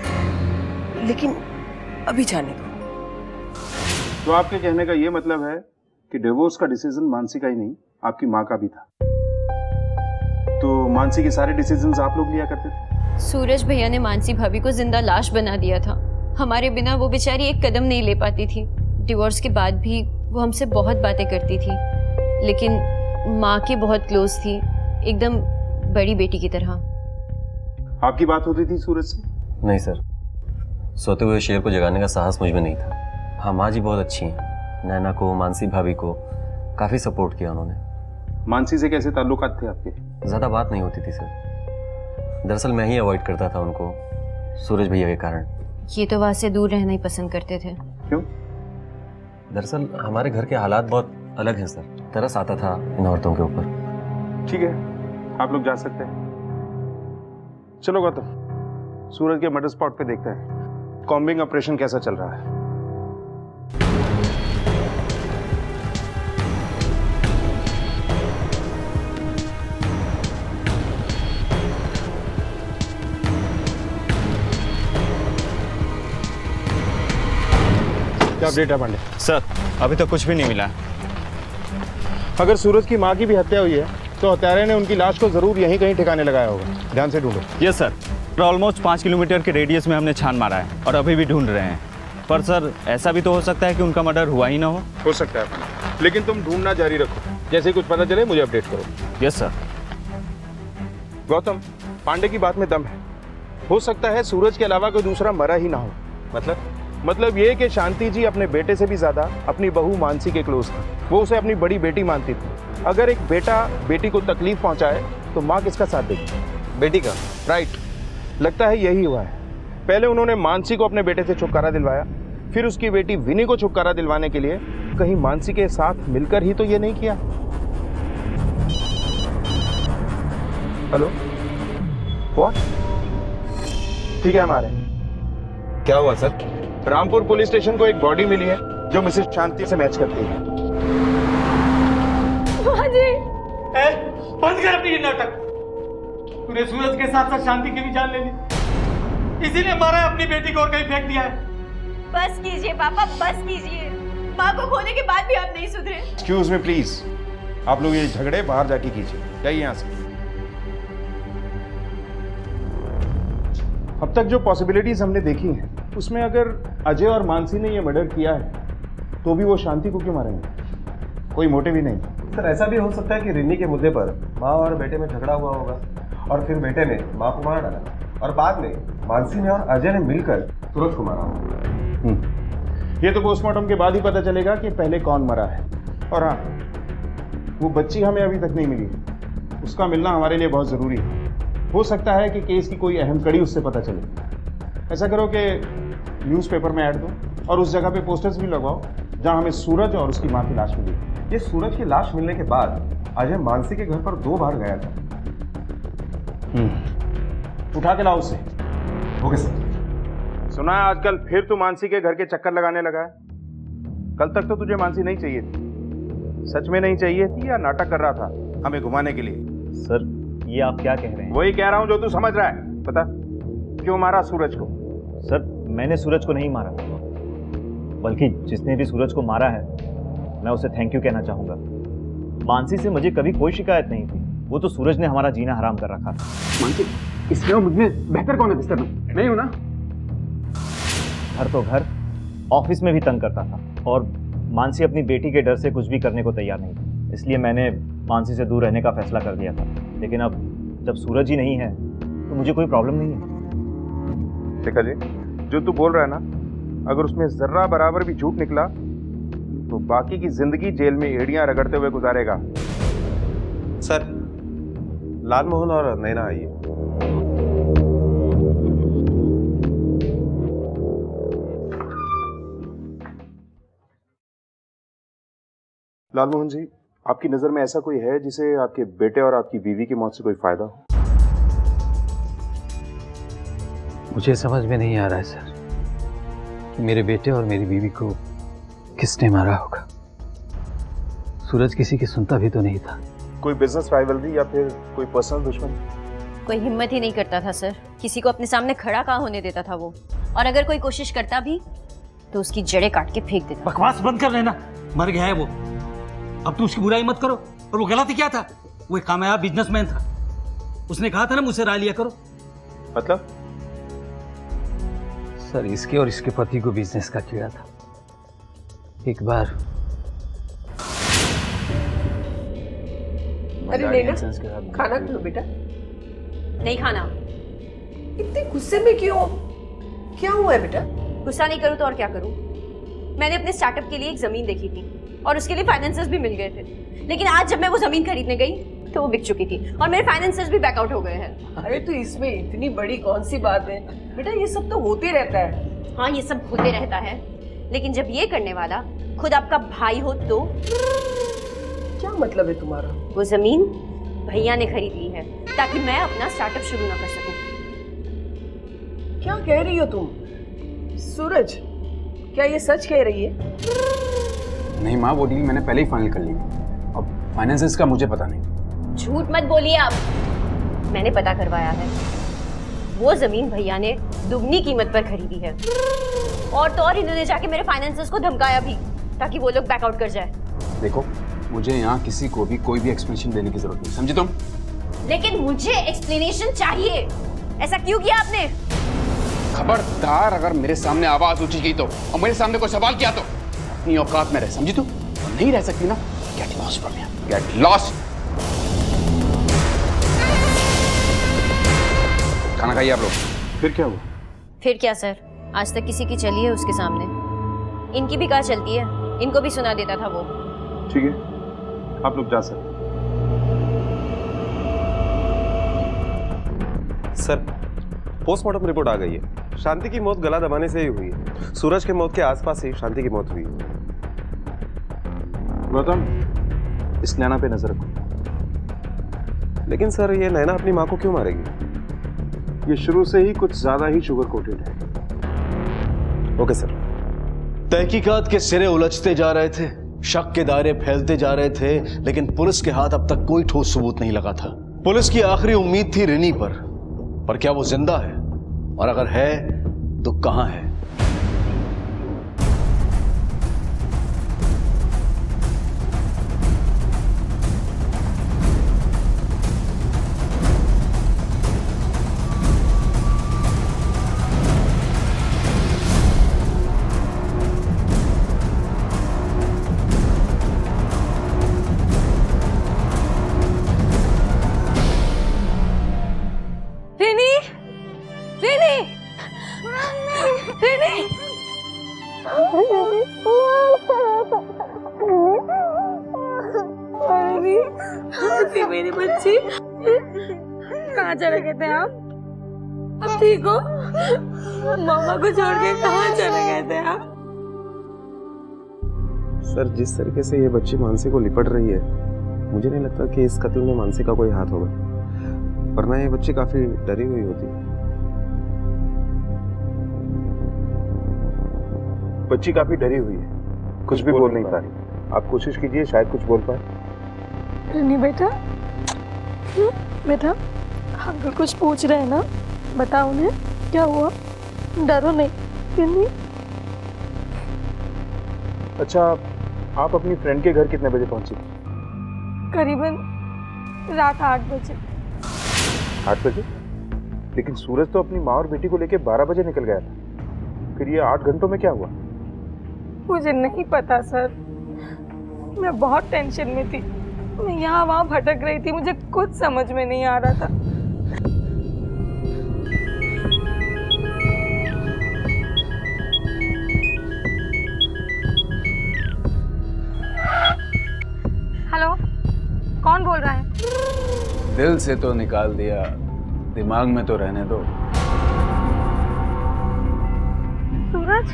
लेकिन अभी जाने दो। तो आपके कहने का ये मतलब है कि डिवोर्स का डिसीजन मानसी का ही नहीं, आपकी माँ का भी था। तो मानसी के सारे डिसीजंस आप लोग लिया करते थे? सूरज भैया ने मानसी भाभी को जिंदा लाश बना दिया था। हमारे बिना वो बेचारी एक कदम नहीं ले पाती थी। डिवोर्स के बाद भी वो हमसे बहुत बातें करती थी, लेकिन माँ के बहुत क्लोज थी, एकदम बड़ी बेटी की तरह। आपकी बात होती थी सूरज से? नहीं सर, सोते हुए शेर को जगाने का साहस मुझ में नहीं था। हाँ, माँ जी बहुत अच्छी हैं। नैना को, मानसी भाभी को काफ़ी सपोर्ट किया उन्होंने। मानसी से कैसे ताल्लुकात थे आपके? ज़्यादा बात नहीं होती थी सर। दरअसल मैं ही अवॉइड करता था उनको। सूरज भैया के कारण। ये तो वहाँ से दूर रहना ही पसंद करते थे। क्यों? दरअसल हमारे घर के हालात बहुत अलग हैं सर। तरस आता था इन औरतों के ऊपर। ठीक है, आप लोग जा सकते हैं। चलो गौतम, सूरज के मर्डर स्पॉट पे देखते हैं कॉम्बिंग ऑपरेशन कैसा चल रहा है। क्या अपडेट है पांडे? सर अभी तक कुछ भी नहीं मिला। अगर सूरज की माँ की भी हत्या हुई है तो हत्यारे ने उनकी लाश को जरूर यहीं कहीं ठिकाने लगाया होगा। ध्यान से ढूंढो। यस सर, ऑलमोस्ट 5 किलोमीटर के रेडियस में हमने छान मारा है और अभी भी ढूंढ रहे हैं। पर सर ऐसा भी तो हो सकता है कि उनका मर्डर हुआ ही ना हो सकता है, लेकिन तुम ढूंढना जारी रखो। जैसे कुछ पता चले मुझे अपडेट करो। Yes sir. गौतम, पांडे की बात में दम है। हो सकता है सूरज के अलावा कोई दूसरा मरा ही ना हो। मतलब ये कि शांति जी अपने बेटे से भी ज्यादा अपनी बहू मानसी के क्लोज थी। वो उसे अपनी बड़ी बेटी मानती थी। अगर एक बेटा बेटी को तकलीफ पहुंचाए तो माँ किसका साथ देगी? बेटी का। राइट, लगता है यही हुआ है। पहले उन्होंने मानसी को अपने बेटे से छुटकारा दिलवाया, फिर उसकी बेटी विनी को छुटकारा दिलवाने के लिए कहीं मानसी के साथ मिलकर ही तो ये नहीं किया। Hello, what? ठीक है, हमारे क्या हुआ सर? रामपुर पुलिस स्टेशन को एक बॉडी मिली है जो मिसेस शांति से मैच करती है। बंद कर अपनी ये नाटक। तूने सूरज के साथ साथ शांति की भी जान ले ली, इसीलिए मारा है अपनी बेटी को और कहीं फेंक दिया है। बस कीजिए पापा, बस कीजिए। माँ को खोने के बाद भी आप नहीं सुधरे। एक्सक्यूज मी प्लीज, आप लोग ये झगड़े बाहर जाके कीजिए। जाइए यहाँ से। अब तक जो पॉसिबिलिटीज हमने देखी हैं उसमें अगर अजय और मानसी ने ये मर्डर किया है तो भी वो शांति को क्यों मारेंगे? कोई मोटिव ही नहीं। सर ऐसा भी हो सकता है कि रिनी के मुद्दे पर माँ और बेटे में झगड़ा हुआ होगा और फिर बेटे ने माँ को मार डाला और बाद में मानसी ने और अजय ने मिलकर सूरज को मारा होगा। ये तो पोस्टमार्टम के बाद ही पता चलेगा कि पहले कौन मरा है। और हाँ, वो बच्ची हमें अभी तक नहीं मिली है, उसका मिलना हमारे लिए बहुत ज़रूरी है। हो सकता है कि केस की कोई अहम कड़ी उससे पता चले। ऐसा करो कि न्यूज़पेपर में ऐड दो और उस जगह पे पोस्टर्स भी लगवाओ जहां हमें सूरज और उसकी माँ की लाश मिली। ये सूरज की लाश मिलने के बाद अजय मानसी के घर पर 2 बार गया था। उठा के लाओ उसे। Okay sir. सुना है आजकल फिर तू मानसी के घर के चक्कर लगाने लगा है। कल तक तो तुझे मानसी नहीं चाहिए थी। सच में नहीं चाहिए थी या नाटक कर रहा था हमें घुमाने के लिए? सर ये आप क्या कह रहे हैं? वही कह रहा हूं जो तू समझ रहा है। बता, क्यों मारा सूरज को? सर मैंने सूरज को नहीं मारा, बल्कि जिसने भी सूरज को मारा है मैं उसे थैंक यू कहना चाहूंगा। मानसी से मुझे कभी कोई शिकायत नहीं थी। वो तो सूरज ने हमारा जीना हराम कर रखा था। मानसी, इसमें और मुझमें बेहतर कौन है बिस्तर में? नहीं हूं ना? घर तो घर, ऑफिस में भी तंग करता था और मानसी अपनी बेटी के डर से कुछ भी करने को तैयार नहीं थी। इसलिए मैंने मानसी से दूर रहने का फैसला कर दिया था। लेकिन अब जब सूरज ही नहीं है तो मुझे कोई प्रॉब्लम नहीं है। देखा जी, जो तू बोल रहा है ना, अगर उसमें जर्रा बराबर भी झूठ निकला तो बाकी की जिंदगी जेल में एड़ियां रगड़ते हुए गुजारेगा। सर, लालमोहन और नैना आइए। लालमोहन जी, आपकी नजर में ऐसा कोई है जिसे आपके बेटे और आपकी बीवी की मौत से कोई फायदा हो? मुझे समझ में नहीं आ रहा है सर कि मेरे बेटे और मेरी बीवी को किसने मारा होगा। सूरज किसी की सुनता भी तो नहीं था। कोई बिजनेस राइवलरी या फिर कोई पर्सनल दुश्मन? कोई हिम्मत ही नहीं करता था सर, किसी को अपने सामने खड़ा कहाँ होने देता था वो। और अगर कोई कोशिश करता भी तो उसकी जड़ें काट के फेंक देता। बकवास बंद कर लेना, मर गया है वो। अब तो उसकी बुराई मत करो। और वो गलती क्या था? वो एक कामयाब बिजनेसमैन था। उसने कहा था ना मुझसे राय लिया करो। मतलब? सर इसके और इसके पति को बिजनेस का कीड़ा था। एक बार अरे नैना, खाना खा लो बेटा। नहीं खाना। इतने गुस्से में क्यों? क्या हुआ है बेटा? गुस्सा नहीं करूँ तो और क्या करूँ? मैंने अपने स्टार्टअप के लिए एक जमीन देखी थी और उसके लिए फाइनेंसेस भी मिल गए थे। लेकिन आज जब मैं वो जमीन खरीदने गई तो वो बिक चुकी थी और मेरे फाइनेंसर्स भी बैकआउट हो गए हैं। अरे तो इसमें इतनी बड़ी कौन सी बात है बेटा, ये सब तो होते रहता है। हाँ ये सब होते रहता है, लेकिन जब ये करने वाला खुद आपका भाई हो तो? क्या मतलब है तुम्हारा? वो जमीन भैया ने खरीद ली है ताकि मैं अपना स्टार्टअप शुरू ना कर सकूं। क्या कह रही हो तुम? सूरज, क्या ये सच कह रही है? नहीं माँ, वो डील मैंने पहले ही फाइनल कर ली। अब फाइनेंसेस का मुझे पता नहीं। झूठ मत बोलिए आप, मैंने पता करवाया है। वो जमीन भैया ने दुगनी कीमत पर खरीदी है और तो और इन्होंने जाके मेरे फाइनेंसर्स को धमकाया भी ताकि वो लोग बैकआउट कर जाए। देखो, मुझे यहाँ किसी को भी कोई भी एक्सप्लेनेशन देने की जरूरत नहीं, समझे तुम? लेकिन मुझे एक्सप्लेनेशन चाहिए। ऐसा क्यों किया आपने? खबरदार अगर मेरे सामने आवाज ऊंची की तो और मेरे सामने कोई सवाल किया तो अपनी औकात में रह, समझी तू? और नहीं रह सकती ना, get lost from here, get lost. खाना खाइए आप लोग। फिर क्या हुआ? फिर क्या सर, आज तक किसी की चली है उसके सामने? इनकी भी कहाँ चलती है, इनको भी सुना देता था वो। ठीक है, आप लोग जा सकते। सर, पोस्टमार्टम रिपोर्ट आ गई है। शांति की मौत गला दबाने से ही हुई है। सूरज के मौत के आसपास ही शांति की मौत हुई है। गौतम, इस नैना पे नजर रखो। लेकिन सर, ये नैना अपनी माँ को क्यों मारेगी? ये शुरू से ही कुछ ज्यादा ही शुगर कोटेड है। Okay sir. तहकीकात के सिरे उलझते जा रहे थे, शक के दायरे फैलते जा रहे थे, लेकिन पुलिस के हाथ अब तक कोई ठोस सबूत नहीं लगा था। पुलिस की आखिरी उम्मीद थी रिनी पर क्या वो जिंदा है? और अगर है तो कहां है? मेरी बच्ची, कहाँ चले गए थे आप? अब ठीक हो? मामा को छोड़ के कहाँ चले गए थे आप? सर, जिस तरीके से ये बच्ची मानसी को लिपट रही है, मुझे नहीं लगता कि इस कत्ल में मानसी का कोई हाथ होगा, वरना ये बच्ची काफी डरी हुई होती। बच्ची काफी डरी हुई है, कुछ भी बोल नहीं पा रही। आप कोशिश कीजिए, शायद कुछ बोल पाए। रिनी बेटा, बेटा अंकल कुछ पूछ रहे हैं ना, बताओ उन्हें क्या हुआ, डरो नहीं। रिनी, अच्छा, आप अपनी फ्रेंड के घर कितने बजे पहुंची? करीबन रात 8 बजे। 8 बजे? लेकिन सूरज तो अपनी माँ और बेटी को लेके 12 बजे निकल गया था। फिर ये 8 घंटों में क्या हुआ? मुझे नहीं पता सर, मैं बहुत टेंशन में थी। मैं यहाँ वहाँ भटक रही थी, मुझे कुछ समझ में नहीं आ रहा था। हेलो, कौन बोल रहा है? दिल से तो निकाल दिया, दिमाग में तो रहने दो। सूरज,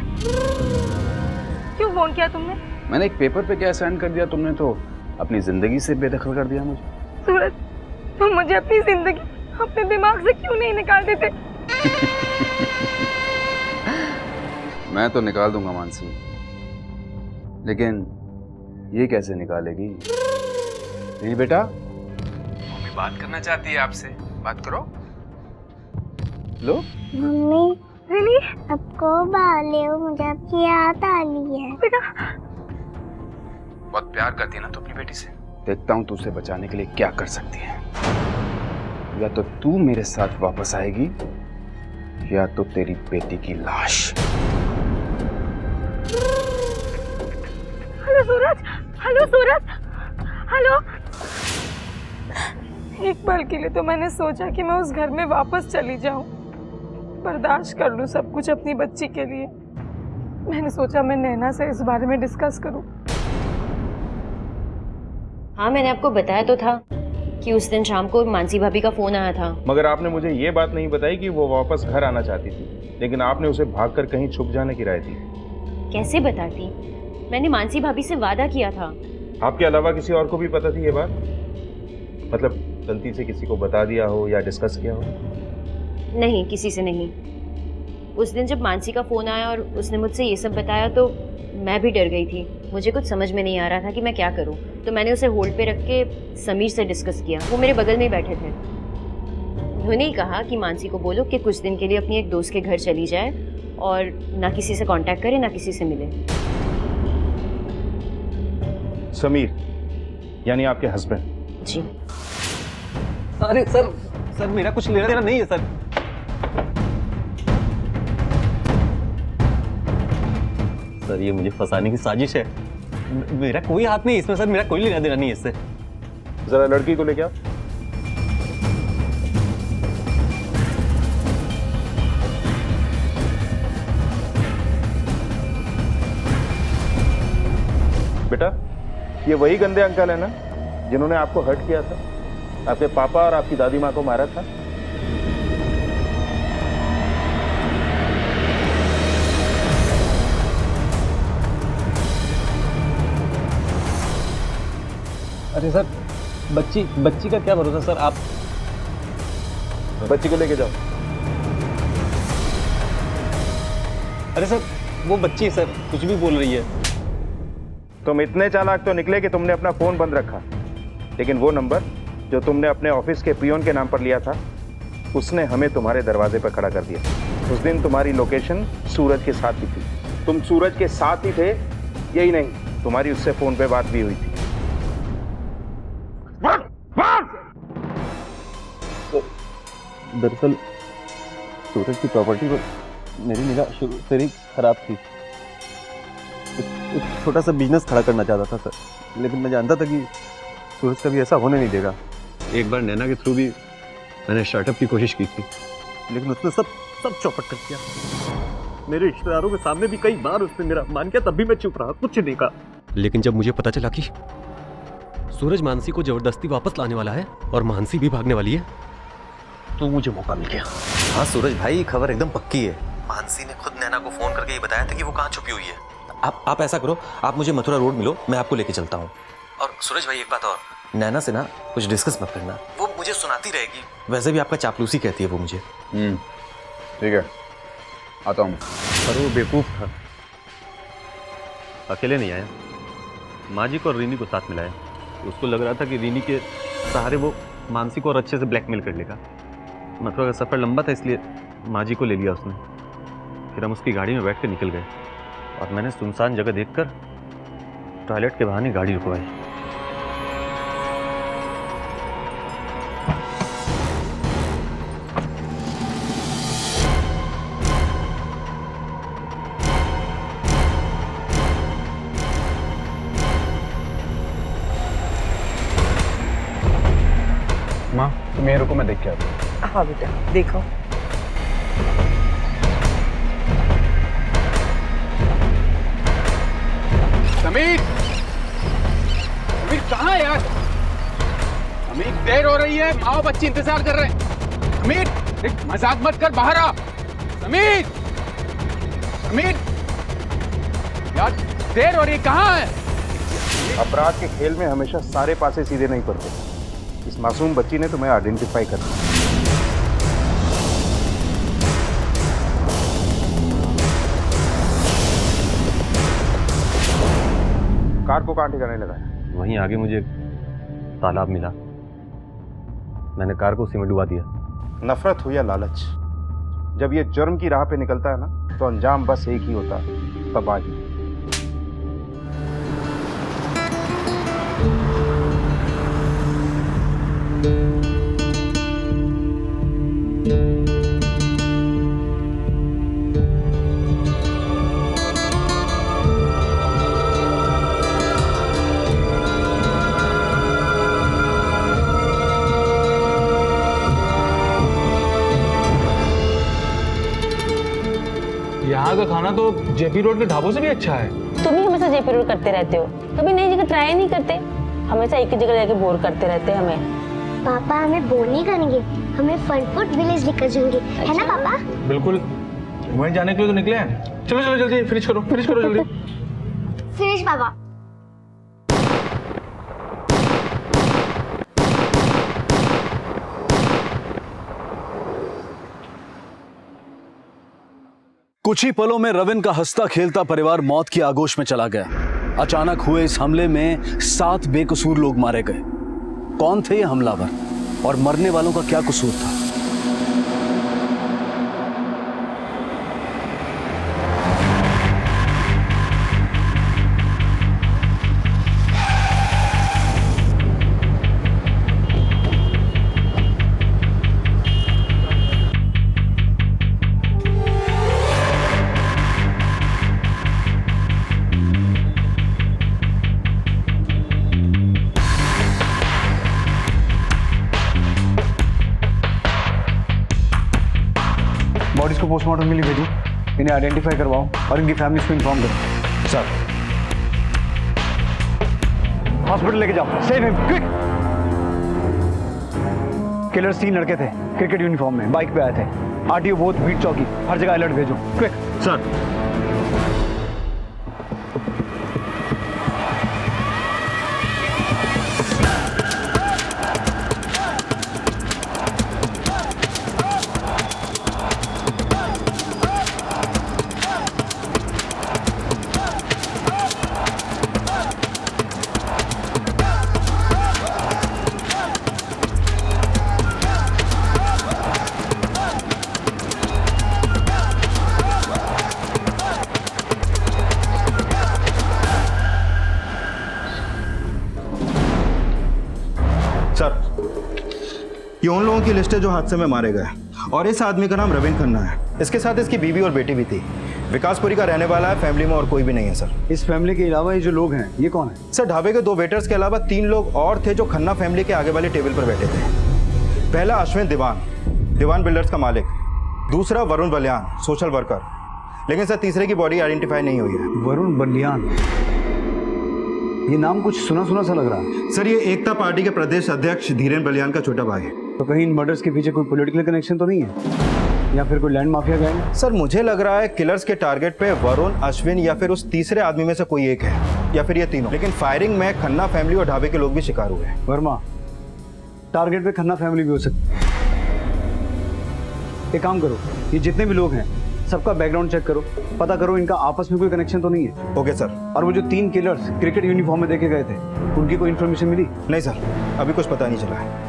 क्यों फोन किया तुमने? मैंने एक पेपर पे क्या साइन कर दिया, तुमने तो अपनी जिंदगी से बेदखल कर दिया मुझे। सूरज, तुम मुझे अपनी जिंदगी अपने दिमाग से क्यों नहीं निकाल देते? मैं तो निकाल दूंगा मानसी, लेकिन ये कैसे निकालेगी? नहीं बेटा, मम्मी बात करना चाहती है आपसे, बात करो। लो मम्मी, रिनी, आपको बाले हो, मुझे आपकी याद आ रही है। बेटा, बहुत प्यार करती है ना तू अपनी बेटी से। देखता हूँ तू उसे बचाने के लिए क्या कर सकती है। या तो तू मेरे साथ वापस आएगी या तो तेरी बेटी की लाश। हेलो सूरज, हेलो सूरज, हेलो। एक पल के लिए तो मैंने सोचा कि मैं उस घर में वापस चली जाऊं, बर्दाश्त कर लूं सब कुछ अपनी बच्ची के लिए। मैंने सोचा मैं नैना से इस बारे में डिस्कस करूं। हाँ, मैंने आपको बताया तो था कि उस दिन शाम को मानसी भाभी का फ़ोन आया था। मगर आपने मुझे ये बात नहीं बताई कि वो वापस घर आना चाहती थी, लेकिन आपने उसे भागकर कहीं छुप जाने की राय दी। कैसे बताती? मैंने मानसी भाभी से वादा किया था। आपके अलावा किसी और को भी पता थी ये बात? मतलब गलती से किसी को बता दिया हो या डिस्कस किया हो? नहीं, किसी से नहीं। उस दिन जब मानसी का फ़ोन आया और उसने मुझसे ये सब बताया तो मैं भी डर गई थी। मुझे कुछ समझ में नहीं आ रहा था कि मैं क्या करूं। तो मैंने उसे होल्ड पे रख के समीर से डिस्कस किया। वो मेरे बगल में ही बैठे थे। उन्होंने ही कहा कि मानसी को बोलो कि कुछ दिन के लिए अपनी एक दोस्त के घर चली जाए और ना किसी से कांटेक्ट करे, ना किसी से मिले। समीर यानी आपके हस्बैंड? जी। अरे सर मेरा कुछ लेना देना नहीं है सर। सर ये मुझे फंसाने की साजिश है। मेरा कोई हाथ नहीं इसमें सर, मेरा कोई लेना देना नहीं है इससे। जरा लड़की को लेके आओ। बेटा, ये वही गंदे अंकल है ना जिन्होंने आपको हर्ट किया था, आपके पापा और आपकी दादी माँ को मारा था? अरे सर बच्ची का क्या भरोसा सर। आप बच्ची को लेके जाओ। अरे सर वो बच्ची सर कुछ भी बोल रही है। तुम इतने चालाक तो निकले कि तुमने अपना फोन बंद रखा, लेकिन वो नंबर जो तुमने अपने ऑफिस के पियोन के नाम पर लिया था उसने हमें तुम्हारे दरवाजे पर खड़ा कर दिया। उस दिन तुम्हारी लोकेशन सूरज के साथ ही थी, तुम सूरज के साथ ही थे। यही नहीं, तुम्हारी उससे फोन पे बात भी हुई थी। दरअसल सूरज की प्रॉपर्टी पर मेरी निगाह शुरू से ही खराब थी। एक छोटा सा बिजनेस खड़ा करना चाहता था सर, लेकिन मैं जानता था कि सूरज कभी ऐसा होने नहीं देगा। एक बार नैना के थ्रू भी मैंने स्टार्टअप की कोशिश की थी, लेकिन उसने सब चौपट कर दिया। मेरे रिश्तेदारों के सामने भी कई बार उसने मेरा अपमान किया, तब भी मैं चुप रहा, कुछ नहीं कहा। लेकिन जब मुझे पता चला कि सूरज मानसी को जबरदस्ती वापस लाने वाला है और मानसी भी भागने वाली है, तो मुझे मौका मिल गया। हाँ सूरज भाई, खबर एकदम पक्की है। मानसी ने खुद नैना को फोन करके ये बताया था कि वो कहाँ छुपी हुई है। आप ऐसा करो, आप मुझे मथुरा रोड मिलो, मैं आपको लेके चलता हूँ। और सूरज भाई एक बात और, नैना से ना कुछ डिस्कस मत करना, वो मुझे सुनाती रहेगी। वैसे भी आपका चापलूसी कहती है वो मुझे। ठीक है, आता हूँ। पर वो बेवकूफ था, अकेले नहीं आया, माँ जी को और रीनी को साथ मिलाया। उसको लग रहा था कि रीनी के सहारे वो मानसी को और अच्छे से ब्लैकमेल कर लेगा। मथुरा का सफ़र लंबा था, इसलिए माँ जी को ले लिया उसने। फिर हम उसकी गाड़ी में बैठ कर निकल गए और मैंने सुनसान जगह देखकर टॉयलेट के बहाने गाड़ी रुकवाई। माँ मेरे को मैं देख के आता हूँ। हाँ बेटा देखो। समीर कहाँ है यार? समीर देर हो रही है, माँ और बच्ची इंतजार कर रहे हैं। समीर एक मजाक मत कर, बाहर आ। समीर यार देर हो रही है, कहाँ है? अपराध के खेल में हमेशा सारे पासे सीधे नहीं पड़ते। इस मासूम बच्ची ने तुम्हें आइडेंटिफाई कर दिया। कार को कहाँ ठिकाने लगाया? वहीं आगे मुझे तालाब मिला, मैंने कार को उसी में डुबा दिया। नफरत हो या लालच, जब ये जुर्म की राह पे निकलता है ना, तो अंजाम बस एक ही होता है, तबाही। यहाँ का खाना तो जेपी रोड के ढाबों से भी अच्छा है। तुम ही हमेशा जेपी रोड करते रहते हो, कभी नई जगह ट्राई नहीं करते, हमेशा एक ही जगह जाके बोर करते रहते हैं हमें। पापा हमें बोर नहीं करेंगे, हमें फनफूड विलेज लेकर जाएंगे, है ना पापा? बिल्कुल, वहीं जाने के लिए तो निकले हैं। चलो चलो जल्दी फिनिश करो जल्दी। फिनिश पापा। कुछ ही पलों में रविन का हंसता खेलता परिवार मौत की आगोश में चला गया। अचानक हुए इस हमले में 7 बेकसूर लोग मारे गए। कौन थे ये हमलावर और मरने वालों का क्या कसूर था? बॉडीज को पोस्टमार्टम के लिए भेजो, इन्हें आइडेंटिफाई करवाओ और इनकी फैमिलीज को इन्फॉर्म करो। सर, हॉस्पिटल लेके जाओ, सेव हिम क्विक। किलर्स 3 लड़के थे, क्रिकेट यूनिफॉर्म में, बाइक पे आए थे। आरटीओ बोथ बीट चौकी, हर जगह अलर्ट भेजो, क्विक। सर। ये उन लोगों की लिस्ट है जो हादसे में मारे गए, और इस आदमी का नाम रविन खन्ना है। इसके साथ इसकी बीवी और बेटी भी थी। विकासपुरी का रहने वाला है, फैमिली में और कोई भी नहीं है सर। इस फैमिली के अलावा ये जो लोग हैं, ये कौन है? सर, ढाबे के 2 वेटर्स के अलावा 3 लोग और थे जो खन्ना फैमिली के आगे वाले टेबल पर बैठे थे। पहला अश्विन दीवान बिल्डर्स का मालिक। दूसरा वरुण बलियान, सोशल वर्कर। लेकिन सर, तीसरे की बॉडी आइडेंटिफाई नहीं हुई है। वरुण बलियान, ये नाम कुछ सुना सा लग रहा है। सर, ये एकता पार्टी के प्रदेश अध्यक्ष धीरेन बलियान का छोटा भाई है। तो कहीं इन मर्डर्स के पीछे कोई पॉलिटिकल कनेक्शन तो नहीं है, या फिर कोई लैंड माफिया गैंग? सर, मुझे लग रहा है किलर्स के टारगेट पे वरुण, अश्विन या फिर उस तीसरे आदमी में से कोई एक है, या फिर ये तीनों। लेकिन फायरिंग में खन्ना फैमिली और ढाबे के लोग भी शिकार हुए हैं। वर्मा, टारगेट पे खन्ना फैमिली भी हो सकती है। एक काम करो, ये जितने भी लोग हैं सबका बैकग्राउंड चेक करो, पता करो इनका आपस में कोई कनेक्शन तो नहीं है। Okay sir. और वो जो 3 किलर्स क्रिकेट यूनिफॉर्म में देखे गए थे, उनकी कोई इन्फॉर्मेशन मिली? नहीं सर, अभी कुछ पता नहीं चला है।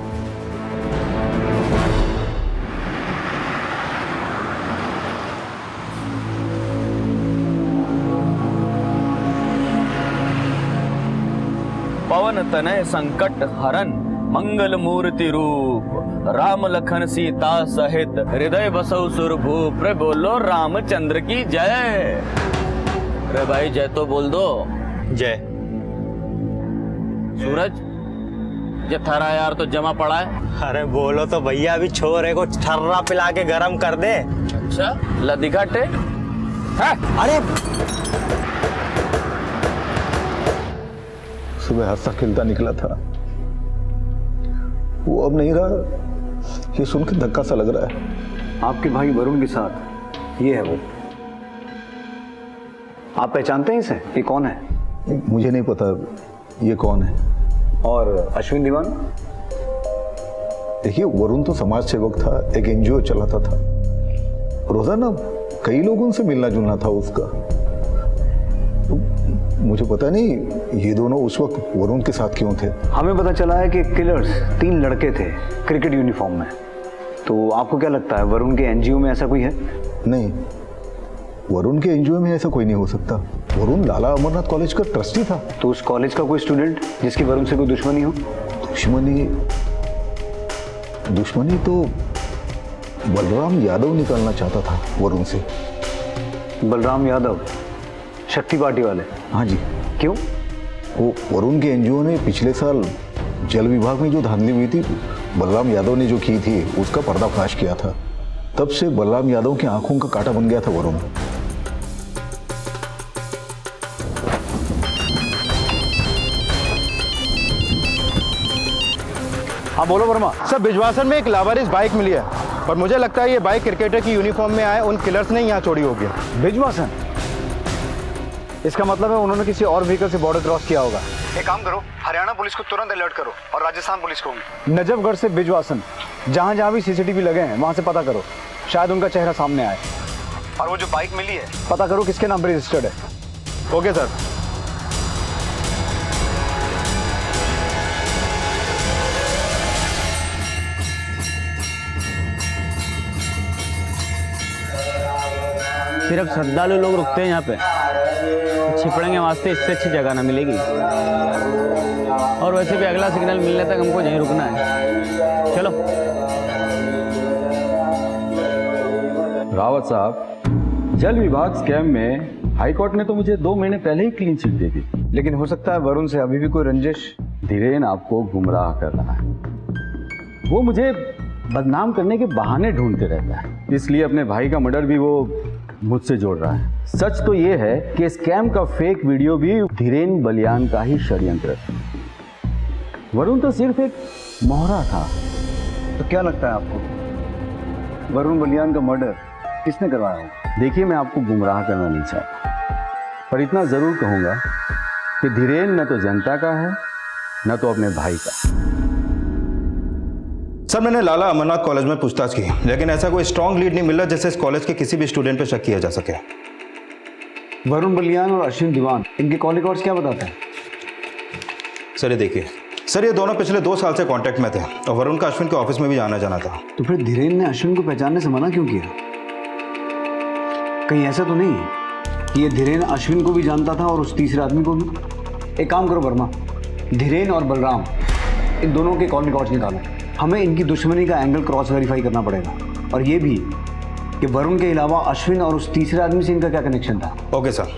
पवन तनय संकट हरन मंगल मूर्ति रूप, राम लखन सीता सहित हृदय बसौ सुरभूप। रे बोलो रामचंद्र की जय। रे भाई जय तो बोल दो। जय। सूरज, ये थारा यार तो जमा पड़ा है। अरे बोलो तो भैया, अभी छोरे को ठर्रा पिला के गरम कर दे। अच्छा, लदिघाटे। अरे सुबह हंसता खिलता निकला था, वो अब नहीं रहा। ये सुन के धक्का सा लग रहा है। आपके भाई वरुण के साथ ये है वो। आप पहचानते हैं इसे? ये कौन है? मुझे नहीं पता ये कौन है। और अश्विन दीवान? देखिए, वरुण तो समाज सेवक था, एक एनजीओ चलाता था। रोजाना कई लोगों से मिलना जुलना था उसका। तो मुझे पता नहीं ये दोनों उस वक्त वरुण के साथ क्यों थे। हमें पता चला है कि किलर्स 3 लड़के थे क्रिकेट यूनिफॉर्म में। तो आपको क्या लगता है, वरुण के एनजीओ में ऐसा कोई है? नहीं, वरुण के एनजीओ में ऐसा कोई नहीं हो सकता। वरुण लाला अमरनाथ कॉलेज का ट्रस्टी था। तो उस कॉलेज का कोई स्टूडेंट जिसकी वरुण से कोई दुश्मनी हो? दुश्मनी तो बलराम यादव निकालना चाहता था वरुण से। बलराम यादव, शक्ति पार्टी वाले? हाँ जी। क्यों? वो वरुण के एनजीओ ने पिछले साल जल विभाग में जो धांधली हुई थी, बलराम यादव ने जो की थी, उसका पर्दाफाश किया था। तब से बलराम यादव की आंखों का कांटा बन गया था वरुण। हाँ बोलो वर्मा। सर बिजवासन में एक लावारिस बाइक मिली है और मुझे लगता है ये बाइक क्रिकेटर की यूनिफॉर्म में आए उन किलर्स ने यहाँ चोरी होगी। बिजवासन? इसका मतलब है उन्होंने किसी और व्हीकल से बॉर्डर क्रॉस किया होगा। एक काम करो, हरियाणा पुलिस को तुरंत अलर्ट करो और राजस्थान पुलिस को भी। नजफगढ़ से बिजवासन, जहाँ जहाँ भी सीसीटीवी लगे हैं वहाँ से पता करो, शायद उनका चेहरा सामने आए। और वो जो बाइक मिली है पता करो किसके नाम पर रजिस्टर्ड है। Okay sir. सिर्फ श्रद्धालु लोग रुकते हैं यहाँ पे, छिपड़ेंगे वास्ते इससे अच्छी जगह ना मिलेगी। और वैसे भी अगला सिग्नल मिलने तक हमको यहीं रुकना है। चलो। रावत साहब, जल विभाग स्कैम में हाईकोर्ट ने तो मुझे 2 महीने पहले ही क्लीन चिट दे दी, लेकिन हो सकता है वरुण से अभी भी कोई रंजिश। धीरेन आपको गुमराह कर रहा है। वो मुझे बदनाम करने के बहाने ढूंढते रहता है, इसलिए अपने भाई का मर्डर भी वो मुझसे जोड़ रहा है। सच तो ये है कि स्कैम का फेक वीडियो भी धीरेन बलियान का ही षड्यंत्र है। वरुण तो सिर्फ एक मोहरा था। तो क्या लगता है आपको वरुण बलियान का मर्डर किसने करवाया होगा? देखिए, मैं आपको गुमराह करना नहीं चाहता, पर इतना जरूर कहूंगा कि धीरेन न तो जनता का है न तो अपने भाई का। सर मैंने लाला अमरनाथ कॉलेज में पूछताछ की, लेकिन ऐसा कोई स्ट्रॉन्ग लीड नहीं मिल रहा जिससे इस कॉलेज के किसी भी स्टूडेंट पर शक किया जा सके। वरुण बलियान और अश्विन दीवान, इनके कॉल रिकॉर्ड्स क्या बताते हैं? सर ये देखिए, सर ये दोनों पिछले 2 साल से कांटेक्ट में थे और वरुण का अश्विन के ऑफिस में भी जाना जाना था। तो फिर धीरेन ने अश्विन को पहचानने से मना क्यों किया? कहीं ऐसा तो नहीं कि ये धीरेन अश्विन को भी जानता था और उस तीसरे आदमी को भी? एक काम करो वर्मा, धीरेन और बलराम इन दोनों के कॉल रिकॉर्ड्स निकालो। हमें इनकी दुश्मनी का एंगल क्रॉस वेरीफाई करना पड़ेगा, और ये भी कि वरुण के अलावा अश्विन और उस तीसरे आदमी से इनका क्या कनेक्शन था। Okay sir.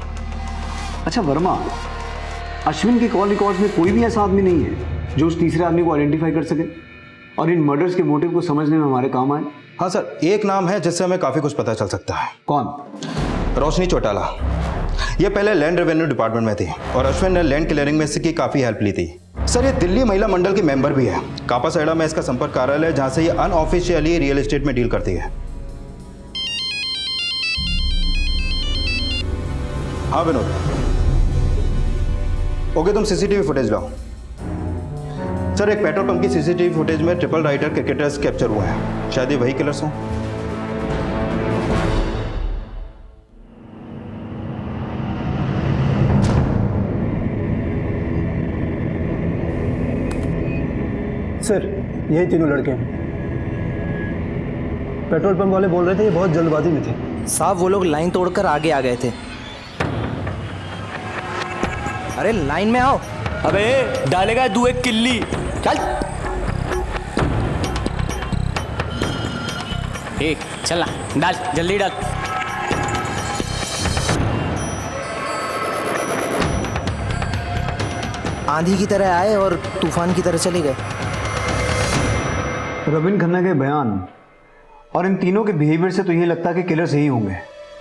अच्छा वर्मा, अश्विन के कॉल रिकॉर्ड्स में कोई भी ऐसा आदमी नहीं है जो उस तीसरे आदमी को आइडेंटिफाई कर सके और इन मर्डर्स के मोटिव को समझने में हमारे काम आए? हाँ सर, एक नाम है जिससे हमें काफी कुछ पता चल सकता है। कौन? रोशनी चौटाला। ये पहले लैंड रेवेन्यू डिपार्टमेंट में थी और अश्विन ने लैंड क्लियरिंग में इसकी काफी हेल्प ली थी। सर ये दिल्ली महिला मंडल की मेंबर भी है। कापासाइडा में इसका संपर्क कार्यालय है जहां से ये अनऑफिशियली रियल एस्टेट में डील करती है। हाँ विनोद। ओके, तुम सीसीटीवी फुटेज लाओ। सर एक पेट्रोल पंप की सीसीटीवी फुटेज में ट्रिपल राइडर क्रिकेटर्स कैप्चर हुए हैं, शायद ये वही किलर्स हों। सर यही तीनों लड़के हैं। पेट्रोल पंप वाले बोल रहे थे ये बहुत जल्दबाजी में थे। साहब वो लोग लाइन तोड़कर आगे आ गए थे। अरे लाइन में आओ। अबे डालेगा तू एक किल्ली। चल एक चल ना, डाल जल्दी डाल। आंधी की तरह आए और तूफान की तरह चले गए। रविंद्र खन्ना के बयान और इन तीनों के बिहेवियर से तो ये लगता है कि किलर्स यही होंगे,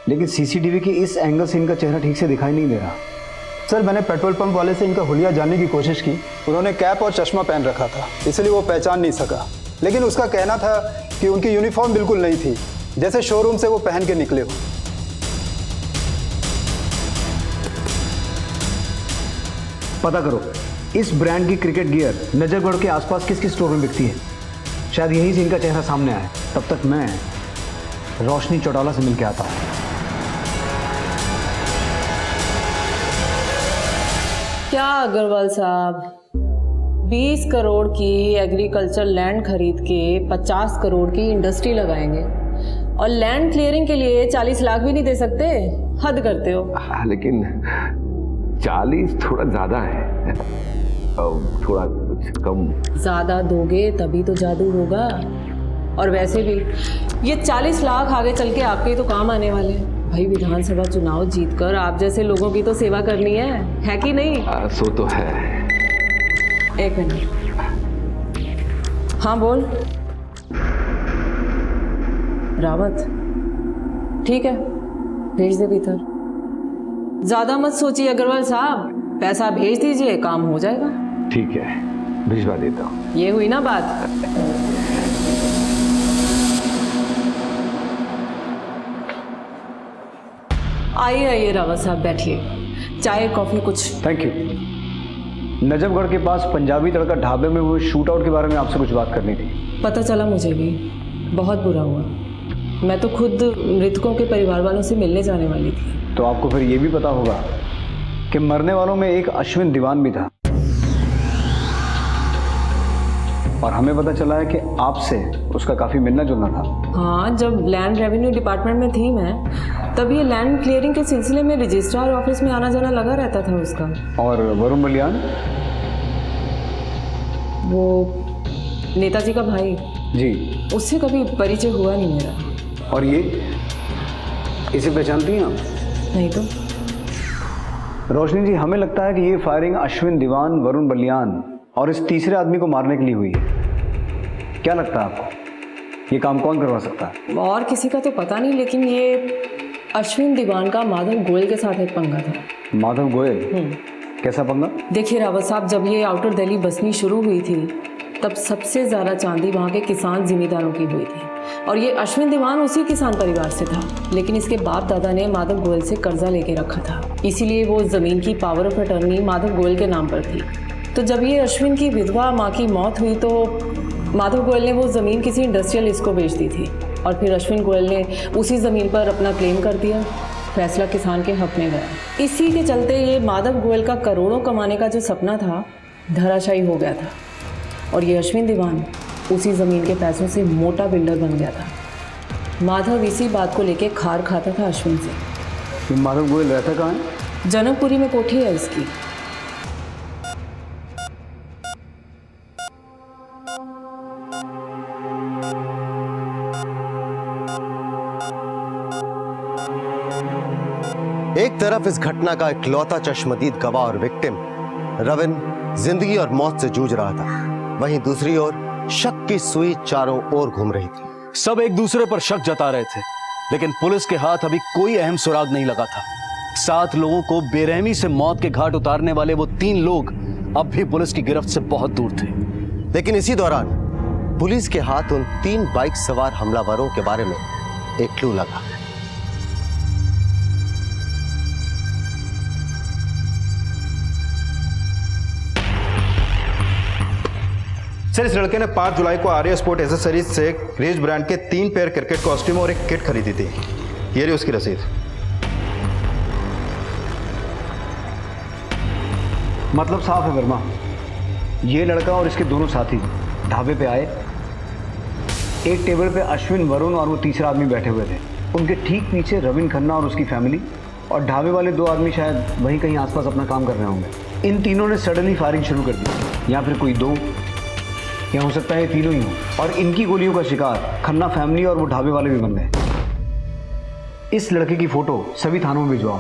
लेकिन सीसीटीवी के इस एंगल से इनका चेहरा ठीक से दिखाई नहीं दे रहा। सर मैंने पेट्रोल पंप वाले से इनका हुलिया जानने की कोशिश की। उन्होंने कैप और चश्मा पहन रखा था, इसलिए वो पहचान नहीं सका, लेकिन उसका कहना था कि उनकी यूनिफॉर्म बिल्कुल नहीं थी, जैसे शोरूम से वो पहन के निकले हो। पता करो इस ब्रांड की क्रिकेट गियर नजरगढ़ के आसपास किस किस स्टोर में बिकती है, शायद यहीं से इनका चेहरा सामने आए। तब तक मैं रोशनी चौटाला से मिलकर आता हूं। क्या अग्रवाल साहब, 20 करोड़ की एग्रीकल्चर लैंड खरीद के 50 करोड़ की इंडस्ट्री लगाएंगे और लैंड क्लियरिंग के लिए 40 लाख भी नहीं दे सकते? हद करते हो। लेकिन 40 थोड़ा ज्यादा है, थोड़ा कुछ कम। ज्यादा दोगे तभी तो जादू होगा। और वैसे भी ये 40 लाख आगे चल के आपके ही तो काम आने वाले हैं। भाई विधानसभा चुनाव जीतकर आप जैसे लोगों की तो सेवा करनी है कि नहीं? सो तो है। एक मिनट। हाँ बोल। रावत, ठीक है भेज दे भीतर। ज्यादा मत सोचिए अग्रवाल साहब, पैसा भेज दीजिए, काम हो जाएगा। ठीक है, भिजवा देता हूँ। ये हुई ना बात। आइए आइए रावत साहब, बैठिए, चाय कॉफी कुछ। Thank you. नजफगढ़ के पास पंजाबी तड़का ढाबे में हुए शूट आउट के बारे में आपसे कुछ बात करनी थी। पता चला मुझे भी, बहुत बुरा हुआ। मैं तो खुद मृतकों के परिवार वालों से मिलने जाने वाली थी। तो आपको फिर ये भी पता होगा कि मरने वालों में एक अश्विन दीवान भी था, और हमें पता चला है कि आपसे उसका काफी मिलना जुलना था। हाँ, जब लैंड रेवेन्यू डिपार्टमेंट में थी मैं, तब ये लैंड क्लियरिंग के सिलसिले में रजिस्ट्रार ऑफिस में आना जाना लगा रहता था उसका। और वरुण बलियान? वो नेताजी का भाई जी, उससे कभी परिचय हुआ नहीं मेरा। और ये इसे पहचानती हैं आप? नहीं तो। रोशनी जी, हमें लगता है कि ये फायरिंग अश्विन दीवान, वरुण बलियान और इस तीसरे आदमी को मारने के लिए हुई है। क्या लगता है आपको, ये काम कौन करवा सकता है? और किसी का तो पता नहीं, लेकिन ये अश्विन दीवान का माधव गोयल के साथ एक पंगा था। माधव गोयल? कैसा पंगा? देखिए रावत साहब, जब ये आउटर दिल्ली बसनी शुरू हुई थी, तब सबसे ज़्यादा चांदी वहाँ के किसान जिमींदारों की हुई थी, और ये अश्विन दीवान उसी किसान परिवार से था। लेकिन इसके बाप दादा ने माधव गोयल से कर्जा लेके रखा था, इसीलिए वो ज़मीन की power of attorney Madhav Goyal के नाम पर थी। तो जब ये अश्विन की विधवा माँ की मौत हुई, तो माधव गोयल ने वो ज़मीन किसी इंडस्ट्रियलिस्ट को बेच दी थी, और फिर अश्विन गोयल ने उसी ज़मीन पर अपना क्लेम कर दिया। फैसला किसान के हक में गया। इसी के चलते ये माधव गोयल का करोड़ों कमाने का जो सपना था, धराशायी हो गया था, और ये अश्विन दीवान उसी ज़मीन के पैसों से मोटा बिल्डर बन गया था। माधव इसी बात को लेके खार खाता था अश्विन से। माधव गोयल रहता कहाँ है? जनकपुरी में कोठी है इसकी। एक तरफ इस घटना का इकलौता चश्मदीद गवाह और विक्टिम रविन जिंदगी और मौत से जूझ रहा था, वहीं दूसरी ओर शक की सुई चारों ओर घूम रही थी। सब एक दूसरे पर शक जता रहे थे, लेकिन पुलिस के हाथ अभी कोई अहम सुराग नहीं लगा था। 7 लोगों को बेरहमी से मौत के घाट उतारने वाले वो 3 लोग अब भी पुलिस की गिरफ्त से बहुत दूर थे। लेकिन इसी दौरान पुलिस के हाथ उन 3 बाइक सवार हमलावरों के बारे में एक क्लू लगा। सर, इस लड़के ने 5 जुलाई को आर्या स्पोर्ट एसेसरीज से रेज ब्रांड के 3 पेयर क्रिकेट कॉस्ट्यूम और एक किट खरीदी थी। ये रही उसकी रसीद। मतलब साफ है वर्मा, ये लड़का और इसके दोनों साथी ढाबे पे आए। एक टेबल पे अश्विन, वरुण और वो तीसरा आदमी बैठे हुए थे। उनके ठीक पीछे रविन खन्ना और उसकी फैमिली, और ढाबे वाले 2 आदमी शायद वहीं कहीं आसपास अपना काम कर रहे होंगे। इन तीनों ने सडनली फायरिंग शुरू कर दी, या फिर कोई 2, या हो सकता है ये तीनों ही हो। और इनकी गोलियों का शिकार खन्ना फैमिली और वो ढाबे वाले भी बन गए। इस लड़के की फोटो सभी थानों में भिजवाओ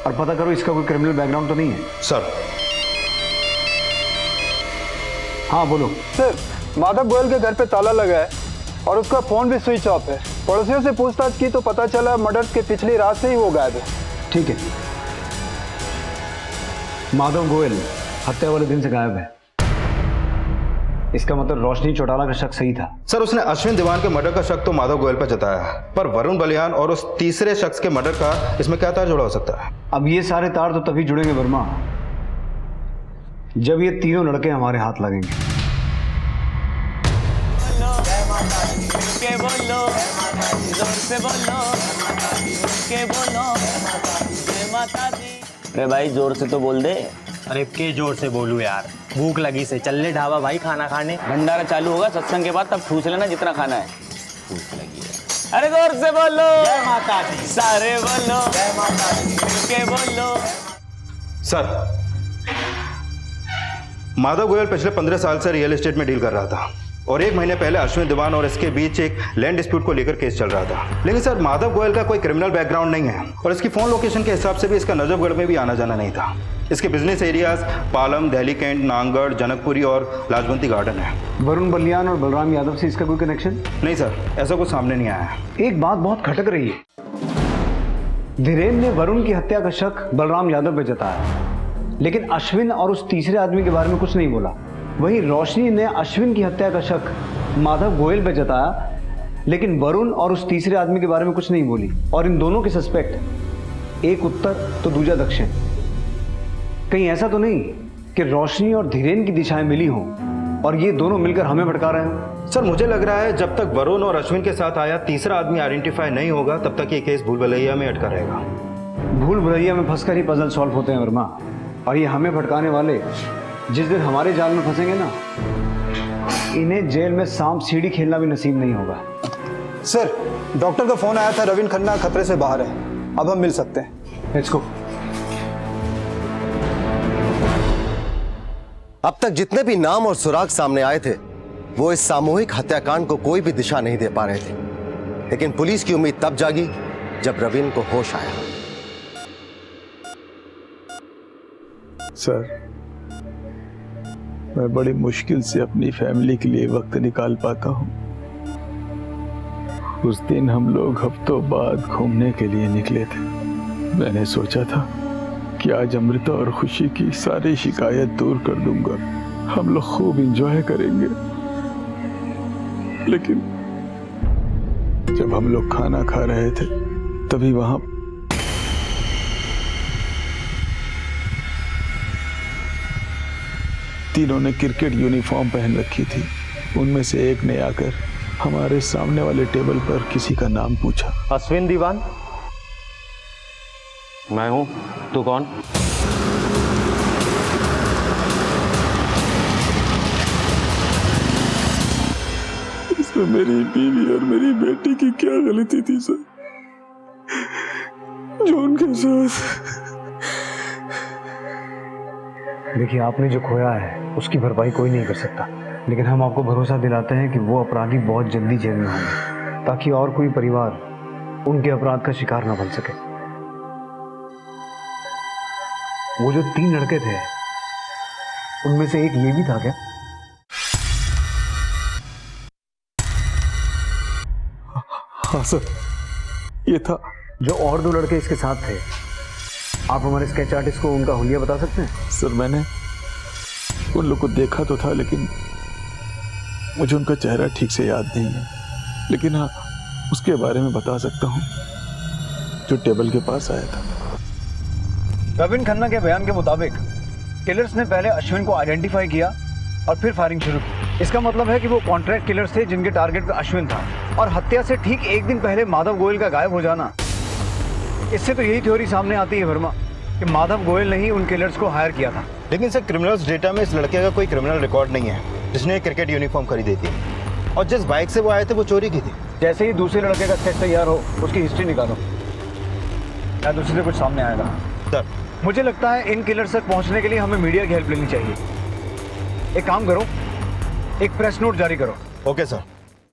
और पता करो इसका कोई क्रिमिनल बैकग्राउंड तो नहीं है। सर। हाँ बोलो। सर, माधव गोयल के घर पे ताला लगा है और उसका फोन भी स्विच ऑफ है। पड़ोसियों से पूछताछ की तो पता चला मर्डर के पिछली रात से ही वो गायब है। ठीक है, माधव गोयल हत्या वाले दिन से गायब है। इसका मतलब रोशनी चौटाला का शक सही था। सर, उसने अश्विन दीवान के मर्डर का शक तो माधव गोयल पर जताया है, पर वरुण बलियान और उस तीसरे शख्स के मर्डर का इसमें क्या तार जुड़ा हो सकता है? अब ये सारे तार तो तभी जुड़ेंगे वर्मा, जब ये तीनों लड़के हमारे हाथ लगेंगे। के बोलो, जोर से बोलो, के बोलो, जय माता दी। अरे भाई जोर से तो बोल दे। अरे के जोर से बोलूं यार, भूख लगी से। चल ले ढाबा भाई खाना खाने। भंडारा चालू होगा सत्संग के बाद, तब ठूस लेना जितना खाना है। भूख लगी है। अरे जोर से बोलो, जय माता दी। सारे बोलो, जय माता दी। के बोलो। सर, माधव गोयल पिछले 15 साल से रियल एस्टेट में डील कर रहा था, और 1 महीने पहले अश्विन दीवान और इसके बीच एक लैंड डिस्प्यूट को लेकर केस चल रहा था। लेकिन सर, माधव गोयल का कोई क्रिमिनल बैकग्राउंड नहीं है, और इसकी फोन लोकेशन के हिसाब से भी इसका नजफगढ़ में भी आना जाना नहीं था। इसके business areas Palam, Delhi Cantt, नांगढ़, जनकपुरी और लाजवंती गार्डन है। वरुण बलियान और बलराम यादव से इसका कोई कनेक्शन? नहीं सर, ऐसा कुछ सामने नहीं आया है। एक बात बहुत खटक रही है। धीरेन ने वरुण की हत्या का शक बलराम यादव पे जताया, लेकिन अश्विन और उस तीसरे आदमी के बारे में कुछ नहीं बोला। वहीं रोशनी ने अश्विन की हत्या का शक माधव गोयल पे जताया, लेकिन वरुण और उस तीसरे आदमी के बारे में कुछ नहीं बोली। और इन दोनों के सस्पेक्ट एक उत्तर तो दूसरा दक्षिण। कहीं ऐसा तो नहीं कि रोशनी और धीरेन की दिशाएं मिली हों और ये दोनों मिलकर हमें भटका रहे हो? सर मुझे लग रहा है जब तक वरुण और अश्विन के साथ आया तीसरा आदमी आइडेंटिफाई नहीं होगा तब तक ये केस भूल भुलैया में अटका रहेगा। भूल भुलैया में फंसकर ही पजल सॉल्व होते हैं वर्मा, और ये हमें भटकाने वाले जिस दिन हमारे जाल में फंसेंगे ना, इन्हें जेल में सांप सीढ़ी खेलना भी नसीब नहीं होगा। सर, डॉक्टर का फोन आया था, रविन खन्ना खतरे से बाहर है, अब हम मिल सकते हैं। Let's go. अब तक जितने भी नाम और सुराग सामने आए थे वो इस सामूहिक हत्याकांड को कोई भी दिशा नहीं दे पा रहे थे, लेकिन पुलिस की उम्मीद तब जागी जब रविन को होश आया। सर, मैं बड़ी मुश्किल से अपनी फैमिली के लिए वक्त निकाल पाता हूँ। उस दिन हम लोग हफ्तों बाद घूमने के लिए निकले थे। मैंने सोचा था कि आज अमृता और खुशी की सारी शिकायत दूर कर दूंगा, हम लोग खूब एंजॉय करेंगे। लेकिन जब हम लोग खाना खा रहे थे तभी वहां तीनों ने क्रिकेट यूनिफॉर्म पहन रखी थी। उनमें से एक ने आकर हमारे सामने वाले टेबल पर किसी का नाम पूछा। अश्विन दीवान? मैं हूं, तू कौन? इसमें मेरी बीवी और मेरी बेटी की क्या गलती थी सर, जो उनके साथ। देखिए, आपने जो खोया है उसकी भरपाई कोई नहीं कर सकता, लेकिन हम आपको भरोसा दिलाते हैं कि वो अपराधी बहुत जल्दी जेल में होंगे, ताकि और कोई परिवार उनके अपराध का शिकार ना बन सके। वो जो 3 लड़के थे उनमें से एक ये भी था क्या? हाँ सर, ये था। जो और 2 लड़के इसके साथ थे, आप हमारे स्केच आर्टिस्ट को उनका हुलिया बता सकते हैं? सर, मैंने उन लोग को देखा तो था, लेकिन मुझे उनका चेहरा ठीक से याद नहीं है। लेकिन हाँ, उसके बारे में बता सकता हूँ जो टेबल के पास आया था। रविन खन्ना के बयान के मुताबिक किलर्स ने पहले अश्विन को आइडेंटिफाई किया और फिर फायरिंग शुरू की। इसका मतलब है कि वो कॉन्ट्रैक्ट किलर्स थे जिनके टारगेट पे अश्विन था, और हत्या से ठीक 1 दिन पहले माधव गोयल का गायब हो जाना। इससे तो यही थ्योरी सामने आती है वर्मा कि माधव गोयल ने ही उन किलर्स को हायर किया था। लेकिन सर, क्रिमिनल्स डेटा में इस लड़के का कोई क्रिमिनल रिकॉर्ड नहीं है जिसने क्रिकेट यूनिफॉर्म खरीदी थी, और जिस बाइक से वो आए थे वो चोरी की थी। जैसे ही दूसरे लड़के का स्केच तैयार हो उसकी हिस्ट्री निकालो, या दूसरे से कुछ सामने आएगा। सर, मुझे लगता है इन किलर्स तक पहुंचने के लिए हमें मीडिया की हेल्प लेनी चाहिए। एक काम करो, एक प्रेस नोट जारी करो। Okay sir.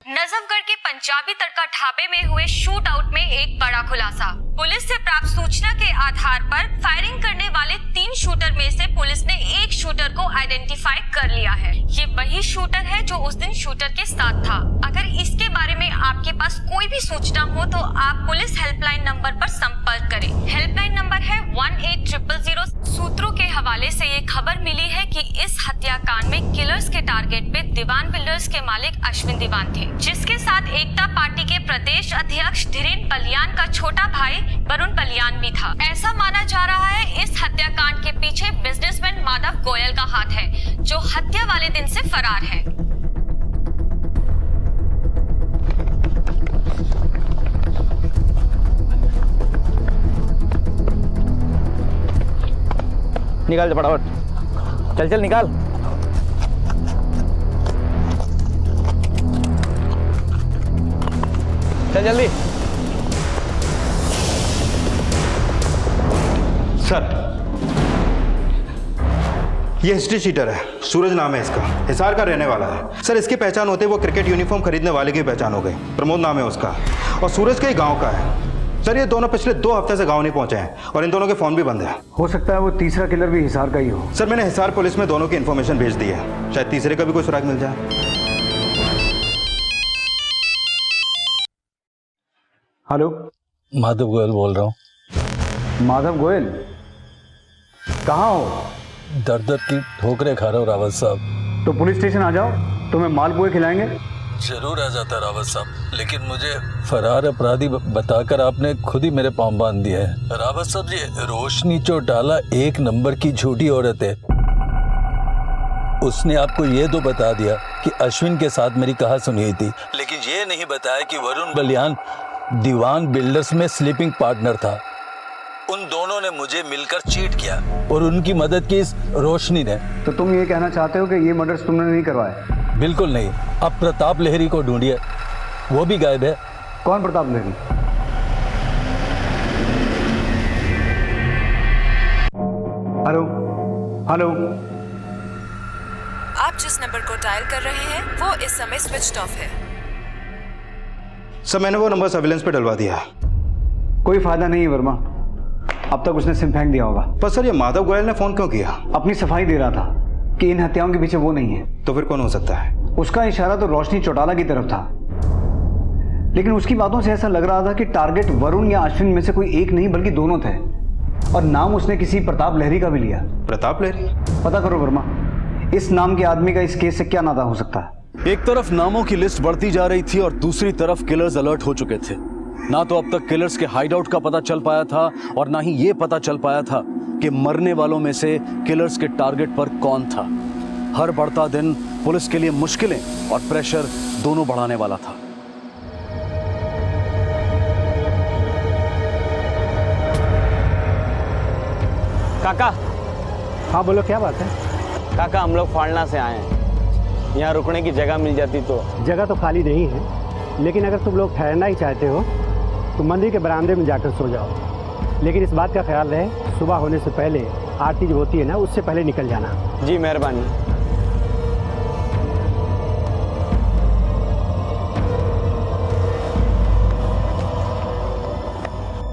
नजफगढ़ के पंजाबी तड़का ढाबे में हुए शूट आउट में एक बड़ा खुलासा। पुलिस से प्राप्त सूचना के आधार पर फायरिंग करने वाले 3 शूटर में से पुलिस ने एक शूटर को आइडेंटिफाई कर लिया है। ये वही शूटर है जो उस दिन शूटर के साथ था। अगर इसके बारे में आपके पास कोई भी सूचना हो तो आप पुलिस हेल्पलाइन नंबर पर संपर्क करें। हेल्पलाइन नंबर है 18000। सूत्रों के हवाले से ये खबर मिली है कि इस हत्याकांड में किलर्स के टारगेट पे दीवान बिल्डर्स के मालिक अश्विन दीवान थे, जिसके साथ एकता पार्टी के प्रदेश अध्यक्ष धीरेन बलियान का छोटा भाई वरुण बलियान भी था। ऐसा माना जा रहा है इस हत्याकांड के पीछे बिजनेसमैन माधव गोयल का हाथ है, जो हत्या वाले दिन से फरार है। निकाल दे फटाफट, चल चल निकाल। चल जल्दी। सर, ये हिस्ट्री शीटर है, सूरज नाम है इसका, हिसार का रहने वाला है। सर, इसकी पहचान होते वो क्रिकेट यूनिफॉर्म खरीदने वाले की पहचान हो गई। प्रमोद नाम है उसका, और सूरज के ही गांव का है। सर, ये दोनों पिछले 2 हफ्ते से गांव नहीं पहुंचे हैं, और इन दोनों के फोन भी बंद है। हो सकता है वो तीसरा किलर भी हिसार का ही हो। सर, मैंने हिसार पुलिस में दोनों की इन्फॉर्मेशन भेज दी है, शायद तीसरे का भी कोई सुराग मिल जाए। हेलो, माधव गोयल बोल रहा हूँ। माधव गोयल, कहाँ हो? दर दर की ठोकरें खा रहे हो रावत साहब। तो पुलिस स्टेशन आ जाओ, तुम्हें मालपुए खिलाएंगे। जरूर आ जाता रावत साहब, लेकिन मुझे फरार अपराधी बताकर आपने खुद ही मेरे पांव बांध दिया है। रावत साहब जी, रोशनी चौटाला एक नंबर की झूठी औरत है। उसने आपको ये तो बता दिया कि अश्विन के साथ मेरी कहा सुनी हुई थी, लेकिन ये नहीं बताया कि वरुण बलियान दीवान बिल्डर्स में स्लीपिंग पार्टनर था। उन दोनों ने मुझे मिलकर चीट किया और उनकी मदद की इस रोशनी ने। तो तुम ये कहना चाहते हो कि ये मर्डर्स तुमने नहीं करवाए? बिल्कुल नहीं। अब प्रताप लहरी को ढूंढिए, वो भी गायब है। कौन प्रताप लहरी? हेलो हेलो, आप जिस नंबर को डायल कर रहे हैं वो इस समय स्विच्ड ऑफ है। सर मैंने वो नंबर सर्विलेंस पे डलवा दिया। कोई फायदा नहीं है वर्मा, अब तक उसने सिम फेंक दिया होगा। पर सर ये माधव गोयल ने फोन क्यों किया? अपनी सफाई दे रहा था कि इन हत्याओं के पीछे वो नहीं है। तो फिर कौन हो सकता है? उसका इशारा तो रोशनी चौटाला की तरफ था, लेकिन उसकी बातों से ऐसा लग रहा था कि टारगेट वरुण या अश्विन में से कोई एक नहीं बल्कि दोनों थे, और नाम उसने किसी प्रताप लहरी का भी लिया। प्रताप लहरी? पता करो वर्मा, इस नाम के आदमी का इस केस से क्या नाता हो सकता है। एक तरफ नामों की लिस्ट बढ़ती जा रही थी और दूसरी तरफ किलर्स अलर्ट हो चुके थे। ना तो अब तक किलर्स के हाइडआउट का पता चल पाया था और ना ही ये पता चल पाया था कि मरने वालों में से किलर्स के टारगेट पर कौन था। हर बढ़ता दिन पुलिस के लिए मुश्किलें और प्रेशर दोनों बढ़ाने वाला था। काका। हाँ बोलो, क्या बात है? काका हम लोग फाड़ना से आए हैं, यहाँ रुकने की जगह मिल जाती तो। जगह तो खाली नहीं है, लेकिन अगर तुम लोग ठहरना ही चाहते हो तो मंदिर के बरामदे में जाकर सो जाओ। लेकिन इस बात का ख्याल रहे, सुबह होने से पहले आरती जो होती है ना, उससे पहले निकल जाना। जी मेहरबानी।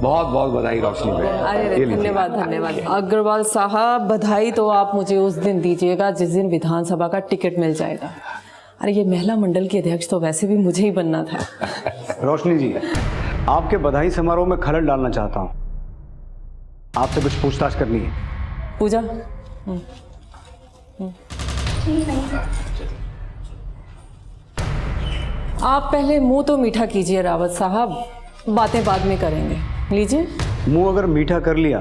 बहुत बहुत बधाई रोशनी भाई। अरे धन्यवाद धन्यवाद। अग्रवाल साहब, बधाई तो आप मुझे उस दिन दीजिएगा जिस दिन विधानसभा का टिकट मिल जाएगा। अरे ये महिला मंडल की अध्यक्ष तो वैसे भी मुझे ही बनना था। रोशनी जी, आपके बधाई समारोह में खलल डालना चाहता हूँ। आपसे कुछ पूछताछ करनी है। पूजा। आप पहले मुंह तो मीठा कीजिए रावत साहब, बातें बाद में करेंगे। लीजिए। मुंह अगर मीठा कर लिया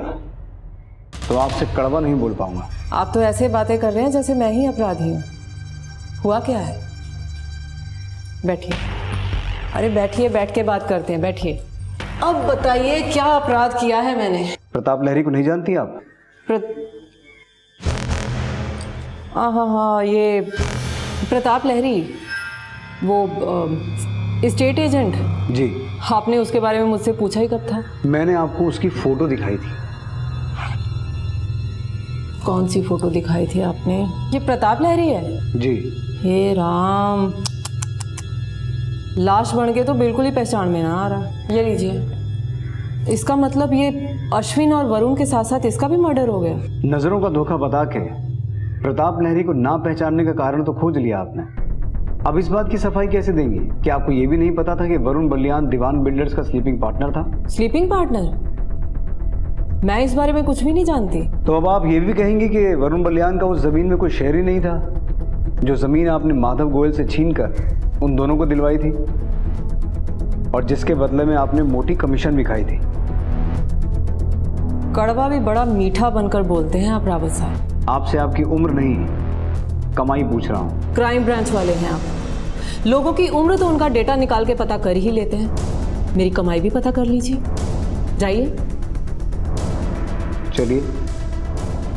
तो आपसे कड़वा नहीं बोल पाऊंगा। आप तो ऐसे बातें कर रहे हैं जैसे मैं ही अपराधी हूँ। हुआ क्या है? बैठिए। अरे बैठिए, बैठ के बात करते हैं, बैठिए। अब बताइए क्या अपराध किया है मैंने? प्रताप लहरी को नहीं जानती आप? हाँ, ये प्रताप लहरी, वो स्टेट एजेंट। जी। आपने उसके बारे में मुझसे पूछा ही कब था? मैंने आपको उसकी फोटो दिखाई थी। कौन सी फोटो दिखाई थी आपने? ये प्रताप लहरी है? जी। हे राम, लाश बन के तो बिल्कुल ही पहचान में ना आ रहा। ये लीजिए। इसका मतलब ये अश्विन और वरुण के साथ साथ इसका भी मर्डर हो गया। नजरों का धोखा बता के प्रताप लहरी को ना पहचानने का कारण तो खोज लिया आपने। अब इस बात की सफाई कैसे देंगी कि आपको ये भी नहीं पता था कि वरुण बलियान दीवान बिल्डर्स का स्लीपिंग पार्टनर था? Sleeping partner? मैं इस बारे में कुछ भी नहीं जानती। तो अब आप ये भी कहेंगे कि वरुण बलियान का उस जमीन में कोई शेयर ही नहीं था, जो जमीन आपने माधव गोयल से छीनकर उन दोनों को दिलवाई थी और जिसके बदले में आपने मोटी कमीशन भी खाई थी। कड़वा भी बड़ा मीठा बनकर बोलते हैं आप रावत साहब। आपसे आपकी उम्र नहीं, कमाई पूछ रहा हूँ। क्राइम ब्रांच वाले हैं आप। लोगों की उम्र तो उनका डेटा निकाल के पता कर ही लेते हैं, मेरी कमाई भी पता कर लीजिए। जाइए। चलिए,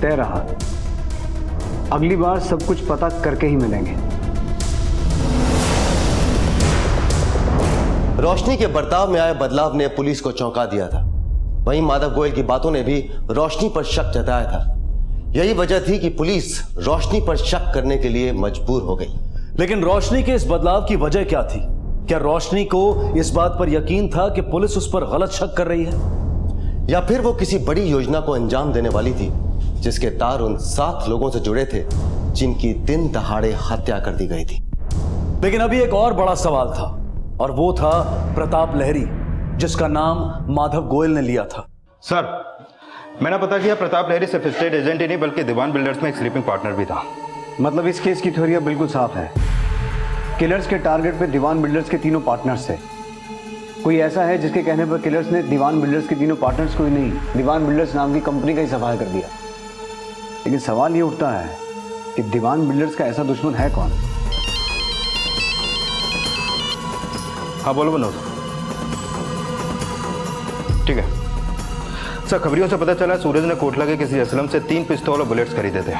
तय रहा। अगली बार सब कुछ पता करके ही मिलेंगे। रोशनी के बर्ताव में आए बदलाव ने पुलिस को चौंका दिया था। वहीं माधव गोयल की बातों ने भी रोशनी पर शक जताया था। यही वजह थी कि पुलिस रोशनी पर शक करने के लिए मजबूर हो गई। लेकिन रोशनी के इस बदलाव की वजह क्या थी? क्या रोशनी को इस बात पर यकीन था कि पुलिस उस पर गलत शक कर रही है, या फिर वो किसी बड़ी योजना को अंजाम देने वाली थी जिसके तार उन 7 लोगों से जुड़े थे जिनकी दिन दहाड़े हत्या कर दी गई थी? लेकिन अभी एक और बड़ा सवाल था, और वो था प्रताप लहरी, जिसका नाम माधव गोयल ने लिया था। सर, मैंने पता किया प्रताप लहरी सिर्फ स्टेट एजेंट ही नहीं बल्कि दीवान बिल्डर्स में एक स्लीपिंग पार्टनर भी था। मतलब इस केस की थ्योरी अब बिल्कुल साफ है। किलर्स के टारगेट पे दीवान बिल्डर्स के तीनों पार्टनर्स थे। कोई ऐसा है जिसके कहने पर किलर्स ने दीवान बिल्डर्स के तीनों पार्टनर्स को ही नहीं, दीवान बिल्डर्स नाम की कंपनी का ही सफाया कर दिया। लेकिन सवाल ये उठता है कि दीवान बिल्डर्स का ऐसा दुश्मन है कौन? हाँ बोलो विनोद। ठीक है सर, खबरियों से पता चला सूरज ने कोटला के किसी असलम से 3 पिस्तौल और बुलेट्स खरीदे थे।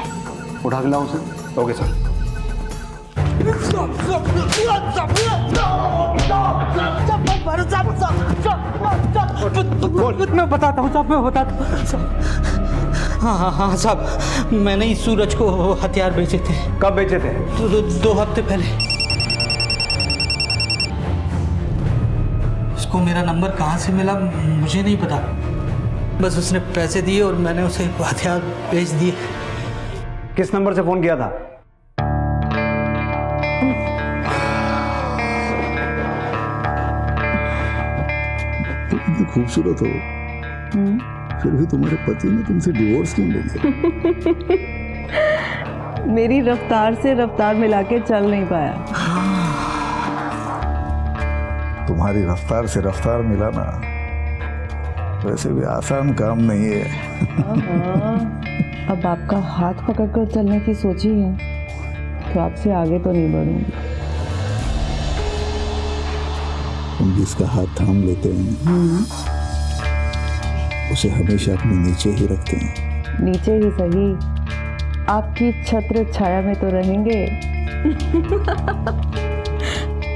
उठा के लाओ सर। Okay sir. मैं बताता हूँ साहब, मैं बताता हूँ। हाँ साहब, मैंने इस सूरज को हथियार बेचे थे। कब बेचे थे? 2 हफ्ते पहले। उसको मेरा नंबर कहाँ से मिला मुझे नहीं पता, बस उसने पैसे दिए और मैंने उसे हथियार बेच दिए। किस नंबर से फोन किया था? इतनी खूबसूरत हो, फिर भी तुम्हारे पति ने तुमसे डिवोर्स क्यों ले लिया? मेरी रफ्तार से रफ्तार मिला के चल नहीं पाया। तुम्हारी रफ्तार से रफ्तार मिलाना वैसे भी आसान काम नहीं है। अब आपका हाथ पकड़कर चलने की सोची है तो आपसे आगे तो नहीं बढ़ूंगी। तुम जिसका हाथ थाम लेते हैं उसे हमेशा अपने नीचे ही रखते हैं। नीचे ही सही, आपकी छत्र छाया में तो रहेंगे।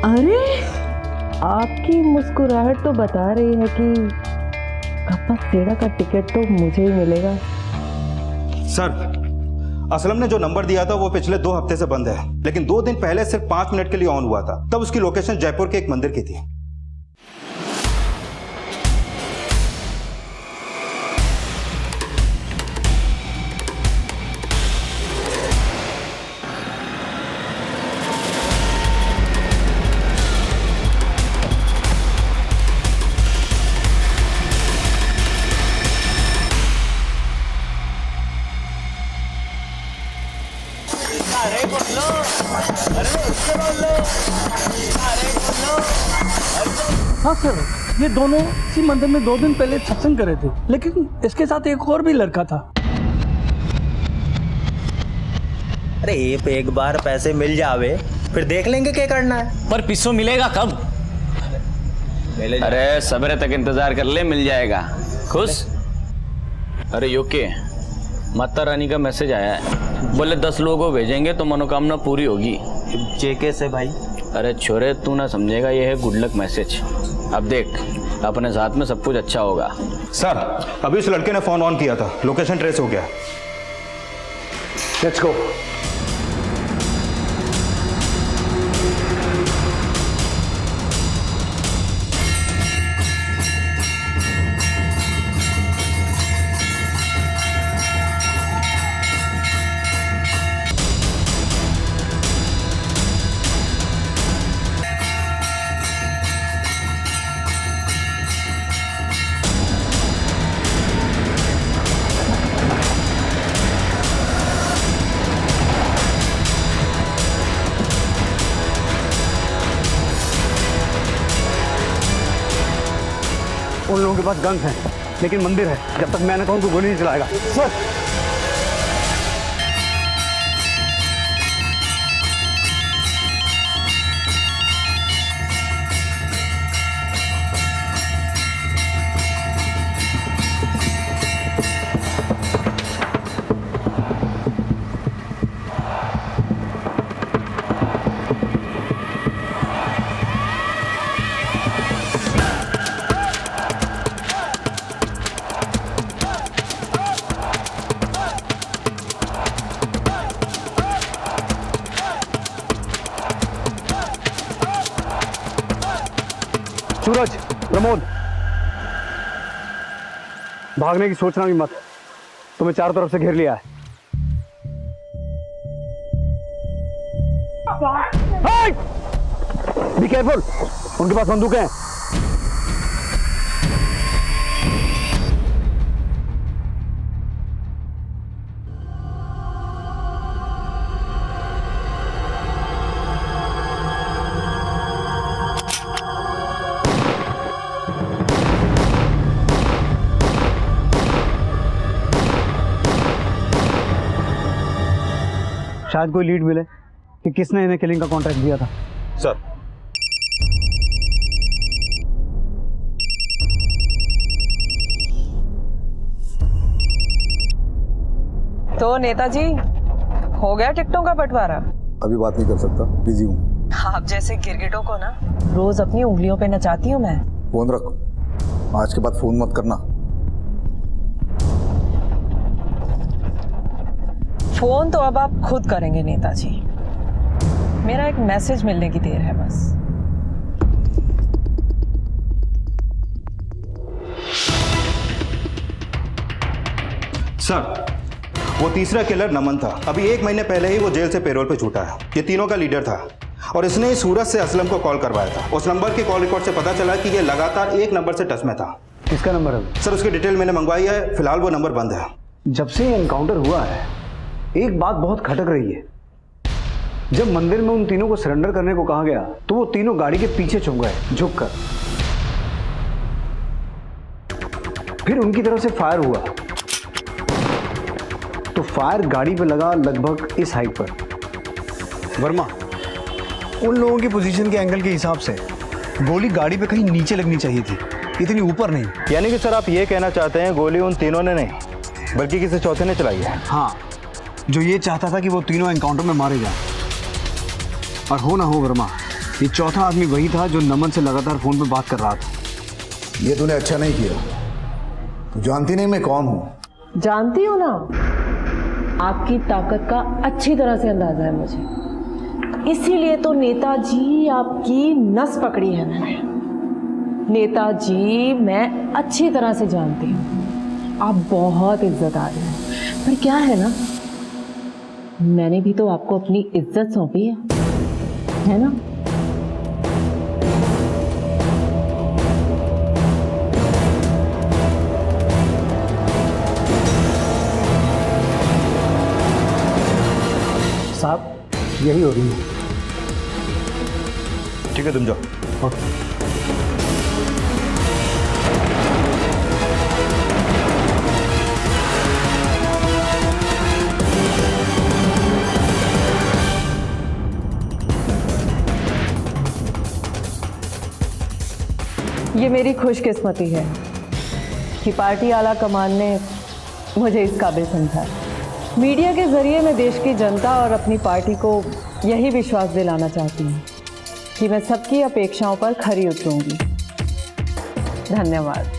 अरे आपकी मुस्कुराहट तो बता रही है कि कप्पा सेड़ा का टिकट तो मुझे ही मिलेगा। सर, असलम ने जो नंबर दिया था वो पिछले 2 हफ्ते से बंद है, लेकिन 2 दिन पहले सिर्फ 5 मिनट के लिए ऑन हुआ था। तब उसकी लोकेशन जयपुर के एक मंदिर की थी। हाँ सर, ये दोनों इसी मंदिर में 2 दिन पहले सत्संग करे थे, लेकिन इसके साथ एक और भी लड़का था। अरे एक बार पैसे मिल जावे फिर देख लेंगे क्या करना है। पर पिस्सो मिलेगा कब? अरे सवेरे तक इंतजार कर ले, मिल जाएगा। खुश? अरे यूके, माता रानी का मैसेज आया है, बोले 10 लोगों को भेजेंगे तो मनोकामना पूरी होगी। जेके से भाई? अरे छोरे तू ना समझेगा, ये है गुड लक मैसेज। अब देख, अपने साथ में सब कुछ अच्छा होगा। सर, अभी उस लड़के ने फोन ऑन किया था, लोकेशन ट्रेस हो गया। Let's go. उन लोगों के पास गन्स हैं, लेकिन मंदिर है, जब तक मैं ना कहूं तो गोली नहीं चलाएगा। सर सूरज, प्रमोद, भागने की सोचना भी मत, तुम्हें चारों तरफ से घेर लिया है। बी केयरफुल, उनके पास बंदूकें हैं। शायद कोई लीड मिले कि किसने इन्हें किलिंग का कॉन्ट्रैक्ट दिया था। सर, तो नेताजी, हो गया टिकटों का बंटवारा? अभी बात नहीं कर सकता, बिजी हूँ। आप जैसे गिरगिटों को ना रोज अपनी उंगलियों पे नचाती हूँ मैं। फोन रख, आज के बाद फोन मत करना। फोन तो अब आप खुद करेंगे नेताजी। मेरा एक मैसेज मिलने की देर है बस। सर, वो तीसरा किलर नमन था। अभी 1 महीने पहले ही वो जेल से पेरोल पे छूटा है। ये तीनों का लीडर था और इसने ही सूरज से असलम को कॉल करवाया था। उस नंबर के कॉल रिकॉर्ड से पता चला कि ये लगातार एक नंबर से टच में था। किसका नंबर है? सर, उसकी डिटेल मैंने मंगवाई है, फिलहाल वो नंबर बंद है। जब से ये एनकाउंटर हुआ है, एक बात बहुत खटक रही है। जब मंदिर में उन तीनों को सरेंडर करने को कहा गया तो वो तीनों गाड़ी के पीछे छुप गए झुककर। फिर उनकी तरफ से फायर हुआ तो फायर गाड़ी पे लगा लगभग इस हाइट पर। वर्मा, उन लोगों की पोजीशन के एंगल के हिसाब से गोली गाड़ी पे कहीं नीचे लगनी चाहिए थी, इतनी ऊपर नहीं। यानी कि सर आप ये कहना चाहते हैं गोली उन तीनों ने नहीं बल्कि किसी चौथे ने चलाई है? हाँ, जो ये चाहता था कि वो तीनों एनकाउंटर में मारे जाएं। और हो ना हो वर्मा, ये चौथा आदमी वही था जो नमन से लगातार फोन पे बात कर रहा था। ये तूने अच्छा नहीं किया। तू जानती नहीं मैं कौन हूँ? जानती हो ना, आपकी ताकत का अच्छी तरह से अंदाजा है मुझे। इसीलिए तो नेताजी आपकी नस पकड़ी है मैंने। नेताजी, मैं अच्छी तरह से जानती हूँ आप बहुत इज्जतदार हैं, पर क्या है ना, मैंने भी तो आपको अपनी इज्जत सौंपी है ना? साहब, यही हो रही है। ठीक है, तुम जाओ। ओके। ये मेरी खुशकिस्मती है कि पार्टी आला कमान ने मुझे इस काबिल समझा। मीडिया के जरिए मैं देश की जनता और अपनी पार्टी को यही विश्वास दिलाना चाहती हूँ कि मैं सबकी अपेक्षाओं पर खरी उतरूंगी। धन्यवाद।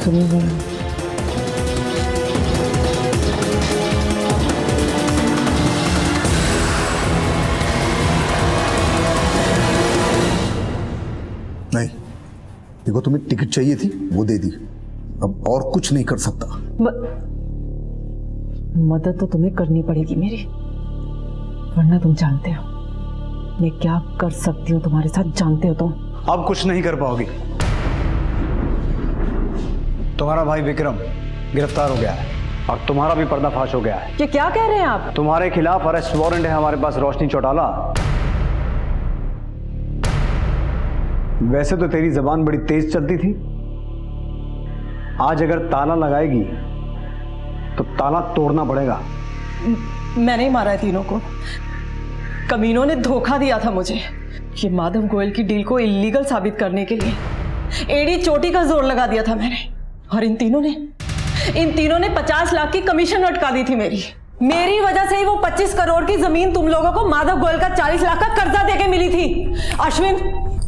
सुनिए, नहीं, देखो तुम्हें टिकट चाहिए थी, वो दे दी। अब और कुछ नहीं कर सकता। मदद तो तुम्हें करनी पड़ेगी मेरी, वरना तुम जानते हो मैं क्या कर सकती हूँ तुम्हारे साथ, जानते हो तुम। अब कुछ नहीं कर पाओगी। तुम्हारा भाई विक्रम गिरफ्तार हो गया है और तुम्हारा भी पर्दाफाश हो गया है। ये क्या कह रहे हैं आप? तुम्हारे खिलाफ अरेस्ट वारंट है हमारे पास, रोशनी चौटाला। वैसे तो तेरी जबान बड़ी तेज चलती थी, आज अगर ताला लगाएगी तो ताला तोड़ना पड़ेगा। मैंने ही मारा है तीनों को। कमीनों ने धोखा दिया था मुझे। ये माधव गोयल की डील को इलीगल साबित करने के लिए एड़ी चोटी का जोर लगा दिया था मैंने, और इन तीनों ने 50 लाख की कमीशन अटका दी थी मेरी वजह से ही वो 25 करोड़ की जमीन तुम लोगों को माधव गोयल का 40 लाख का कर्जा देके मिली थी। अश्विन,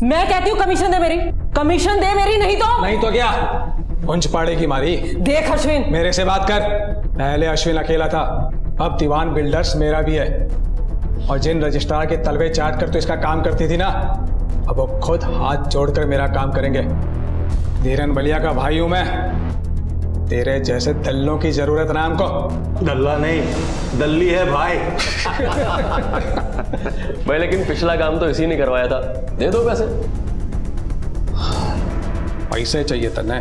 मैं कहती हूँ कमीशन दे मेरी, कमीशन दे मेरी, नहीं तो क्या पुंछ पाड़े की मारी। देख अश्विन, मेरे से बात कर। पहले अश्विन अकेला था, अब दीवान बिल्डर्स मेरा भी है। और जिन रजिस्ट्रार के तलवे चाट कर तो इसका काम करती थी ना, अब वो खुद हाथ जोड़कर मेरा काम करेंगे। धीरन बलिया का भाई हूं मैं, तेरे जैसे दल्लों की जरूरत ना हमको। दल्ला नहीं, दल्ली है भाई। भाई लेकिन पिछला काम तो इसी ने करवाया था, दे दो पैसे। पैसे चाहिए तने,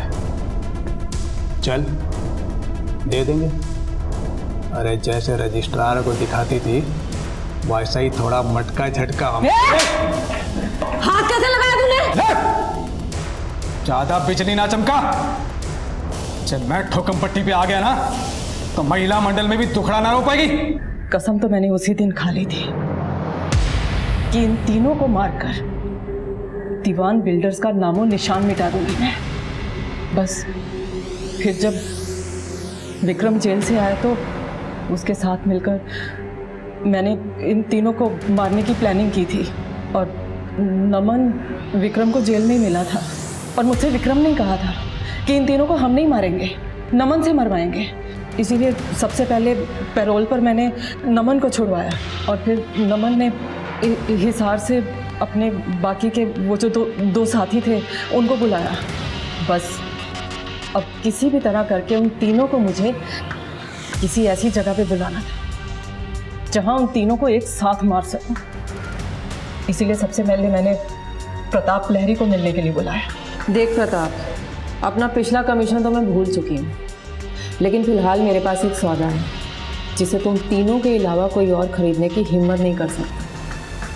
चल दे देंगे। अरे जैसे रजिस्ट्रार को दिखाती थी वैसा ही थोड़ा मटका झटका। हाथ कैसे लगाया तूने? ज्यादा बिजली ना चमका। जब मैं ठोकम पट्टी पे आ गया ना तो महिला मंडल में भी दुखड़ा ना रो पाएगी। कसम तो मैंने उसी दिन खा ली थी कि इन तीनों को मारकर दीवान बिल्डर्स का नामो निशान मिटा दूंगी मैं। बस फिर जब विक्रम जेल से आया तो उसके साथ मिलकर मैंने इन तीनों को मारने की प्लानिंग की थी। और नमन विक्रम को जेल में ही मिला था और मुझसे विक्रम ने कहा था कि इन तीनों को हम नहीं मारेंगे, नमन से मरवाएंगे। इसीलिए सबसे पहले पैरोल पर मैंने नमन को छुड़वाया और फिर नमन ने हिसार से अपने बाकी के वो जो दो साथी थे उनको बुलाया। बस अब किसी भी तरह करके उन तीनों को मुझे किसी ऐसी जगह पे बुलाना था जहां उन तीनों को एक साथ मार सकूं। इसीलिए सबसे पहले मैंने प्रताप लहरी को मिलने के लिए बुलाया। देख प्रताप, अपना पिछला कमीशन तो मैं भूल चुकी हूँ, लेकिन फिलहाल मेरे पास एक सौदा है जिसे तुम तीनों के अलावा कोई और खरीदने की हिम्मत नहीं कर सकता।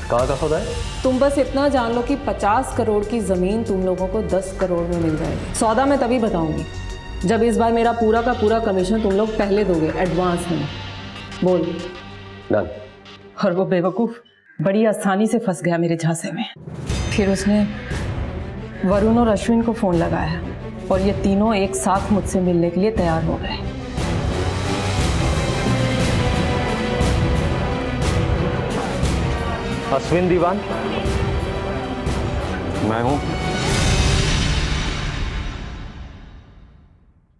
कहाँ का सौदा है? तुम बस इतना जान लो कि 50 करोड़ की जमीन तुम लोगों को 10 करोड़ में मिल जाएगी। सौदा मैं तभी बताऊंगी जब इस बार मेरा पूरा का पूरा कमीशन तुम लोग पहले दोगे, एडवांस में। बोल। डन। और वो बेवकूफ बड़ी आसानी से फंस गया मेरे झांसे में। फिर उसने वरुण और अश्विन को फोन लगाया और ये तीनों एक साथ मुझसे मिलने के लिए तैयार हो गए। अश्विन दीवान? मैं हूं।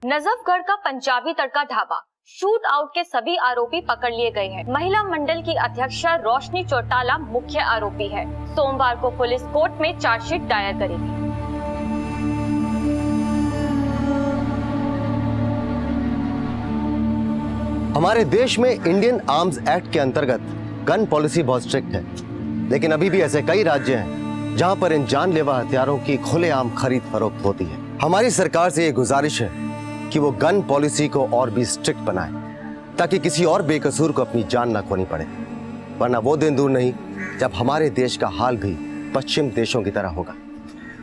नजफगढ़ का पंजाबी तड़का ढाबा शूट आउट के सभी आरोपी पकड़ लिए गए हैं। महिला मंडल की अध्यक्षा रोशनी चौटाला मुख्य आरोपी है। सोमवार को पुलिस कोर्ट में चार्जशीट दायर करेगी। हमारे देश में इंडियन आर्म्स एक्ट के अंतर्गत गन पॉलिसी बहुत स्ट्रिक्ट है, लेकिन अभी भी ऐसे कई राज्य हैं जहां पर इन जानलेवा हथियारों की खुलेआम खरीद फरोख्त होती है। हमारी सरकार से ये गुजारिश है कि वो गन पॉलिसी को और भी स्ट्रिक्ट बनाए ताकि किसी और बेकसूर को अपनी जान न खोनी पड़े, वरना वो दिन दूर नहीं जब हमारे देश का हाल भी पश्चिम देशों की तरह होगा।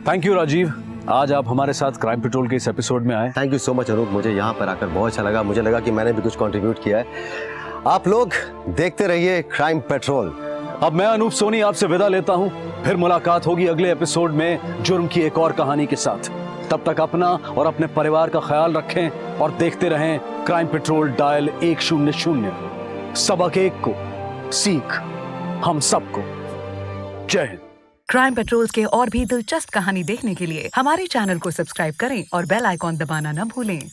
थैंक यू राजीव, आज आप हमारे साथ क्राइम पेट्रोल के इस एपिसोड में आए। Thank you so much Anoop, मुझे यहाँ पर आकर बहुत अच्छा लगा। मुझे लगा कि मैंने भी कुछ कंट्रीब्यूट किया है। आप लोग देखते रहिए क्राइम पेट्रोल। अब मैं अनूप सोनी आपसे विदा लेता हूँ, फिर मुलाकात होगी अगले एपिसोड में जुर्म की एक और कहानी के साथ। तब तक अपना और अपने परिवार का ख्याल रखें और देखते रहें क्राइम पेट्रोल डायल 100। सबक एक को सीख हम सबको। जय हिंद। क्राइम पेट्रोल के और भी दिलचस्प कहानी देखने के लिए हमारे चैनल को सब्सक्राइब करें और बेल आइकॉन दबाना न भूलें।